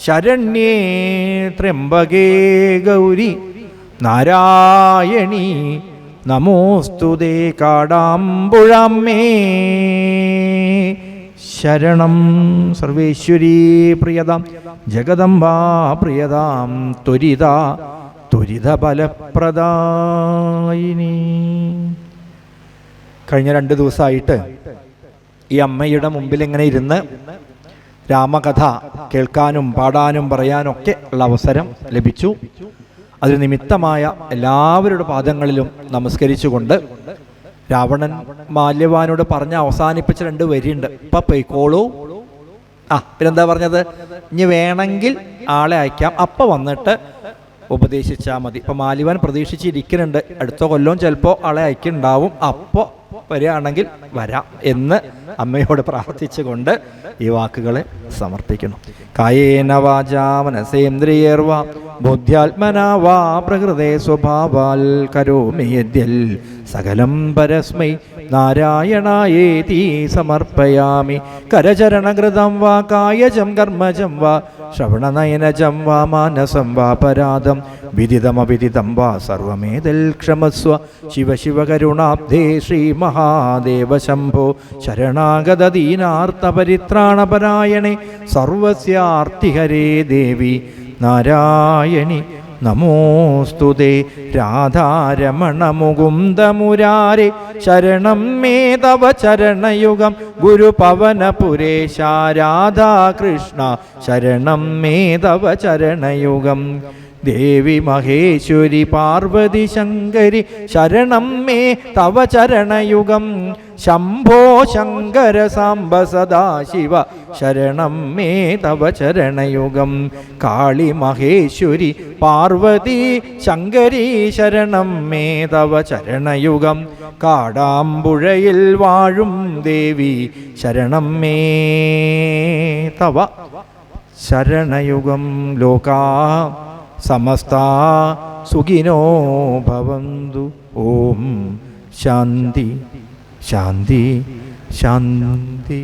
A: ശരണ്യേ ത്രയംബകേ ഗൗരി നാരായണീ നമോസ്തുതേ കാടാമ്പുഴാമ്മേ ശരണം. സർവേശ്വരീ പ്രിയതാം ജഗദംബാ പ്രിയതാം ത്വരിതഫലപ്രദായിനി. കഴിഞ്ഞ 2 ദിവസമായിട്ട് ഈ അമ്മയുടെ മുമ്പിൽ ഇങ്ങനെ ഇരുന്ന് രാമകഥ കേൾക്കാനും പാടാനും പറയാനും ഒക്കെ ഉള്ള അവസരം ലഭിച്ചു. അതിന് നിമിത്തമായ എല്ലാവരുടെ പാദങ്ങളിലും നമസ്കരിച്ചുകൊണ്ട് രാവണൻ മാല്യവാനോട് പറഞ്ഞ് അവസാനിപ്പിച്ച 2 വരിയുണ്ട്. ഇപ്പം പൊയ്ക്കോളൂ. പിന്നെന്താ പറഞ്ഞത്? ഇനി വേണമെങ്കിൽ ആളെ അയക്കാം, അപ്പം വന്നിട്ട് ഉപദേശിച്ചാൽ മതി. ഇപ്പം മാല്യവാൻ പ്രതീക്ഷിച്ചിരിക്കുന്നുണ്ട്, അടുത്ത കൊല്ലവും ചിലപ്പോൾ ആളെ അയക്കുന്നുണ്ടാവും, അപ്പോൾ വരികയാണെങ്കിൽ വരാം എന്ന് അമ്മയോട് പ്രാർത്ഥിച്ചുകൊണ്ട് ഈ വാക്കുകളെ സമർപ്പിക്കണം. കായേന വാചാ മനസേന്ദ്രിയേർവാ ബുദ്ധ്യാത്മനാ വാ പ്രകൃതേ സ്വഭാവാൽ കരോമി യദ്യൽ സകലം പരസ്മൈ നാരായണായേതി സമർപ്പയാമി. കരചരണകൃതം വാ കായജം കർമ്മജം വാ ശ്രവണനയനജം വാ മാനസം വാ പരാധം വിദിതമവിദിതം വാ സർവമേതൽ ക്ഷമസ്വ. ശിവ ശിവ കരുണാബ്ധേ ശ്രീ മഹാദേവ ശംഭോ ശരണാഗത ദീനാർത്തപരിത്രാണപരായണേ സർവസ്യാർത്തിഹരേ ദേവി നാരായണി നമോസ്തുതേ. രാധാരമണ മുകുന്ദ മുരാരേ ശരണം മേ തവ ചരണയുഗം ഗുരുപവനപുരേശ രാധാകൃഷ്ണ ശരണം മേ തവ ചരണയുഗം. ദേവി മഹേശ്വരി പാർവതി ശങ്കരി ശരണം മേ തവ ചരണയുഗം. ശംഭോ ശങ്കര സാംബ സദാശിവ ശരണം മേ തവ ചരണയുഗം. കാളി മഹേശ്വരി പാർവതി ശങ്കരി ശരണം മേ തവ ചരണയുഗം. കാടാമ്പുഴയിൽ വാഴും ദേവി ശരണം മേ തവ ശരണയുഗം. ലോകാ സമസ്ത സുഖിനോ ഭവന്തു. ഓം ശാന്തി ശാന്തി ശാന്തി.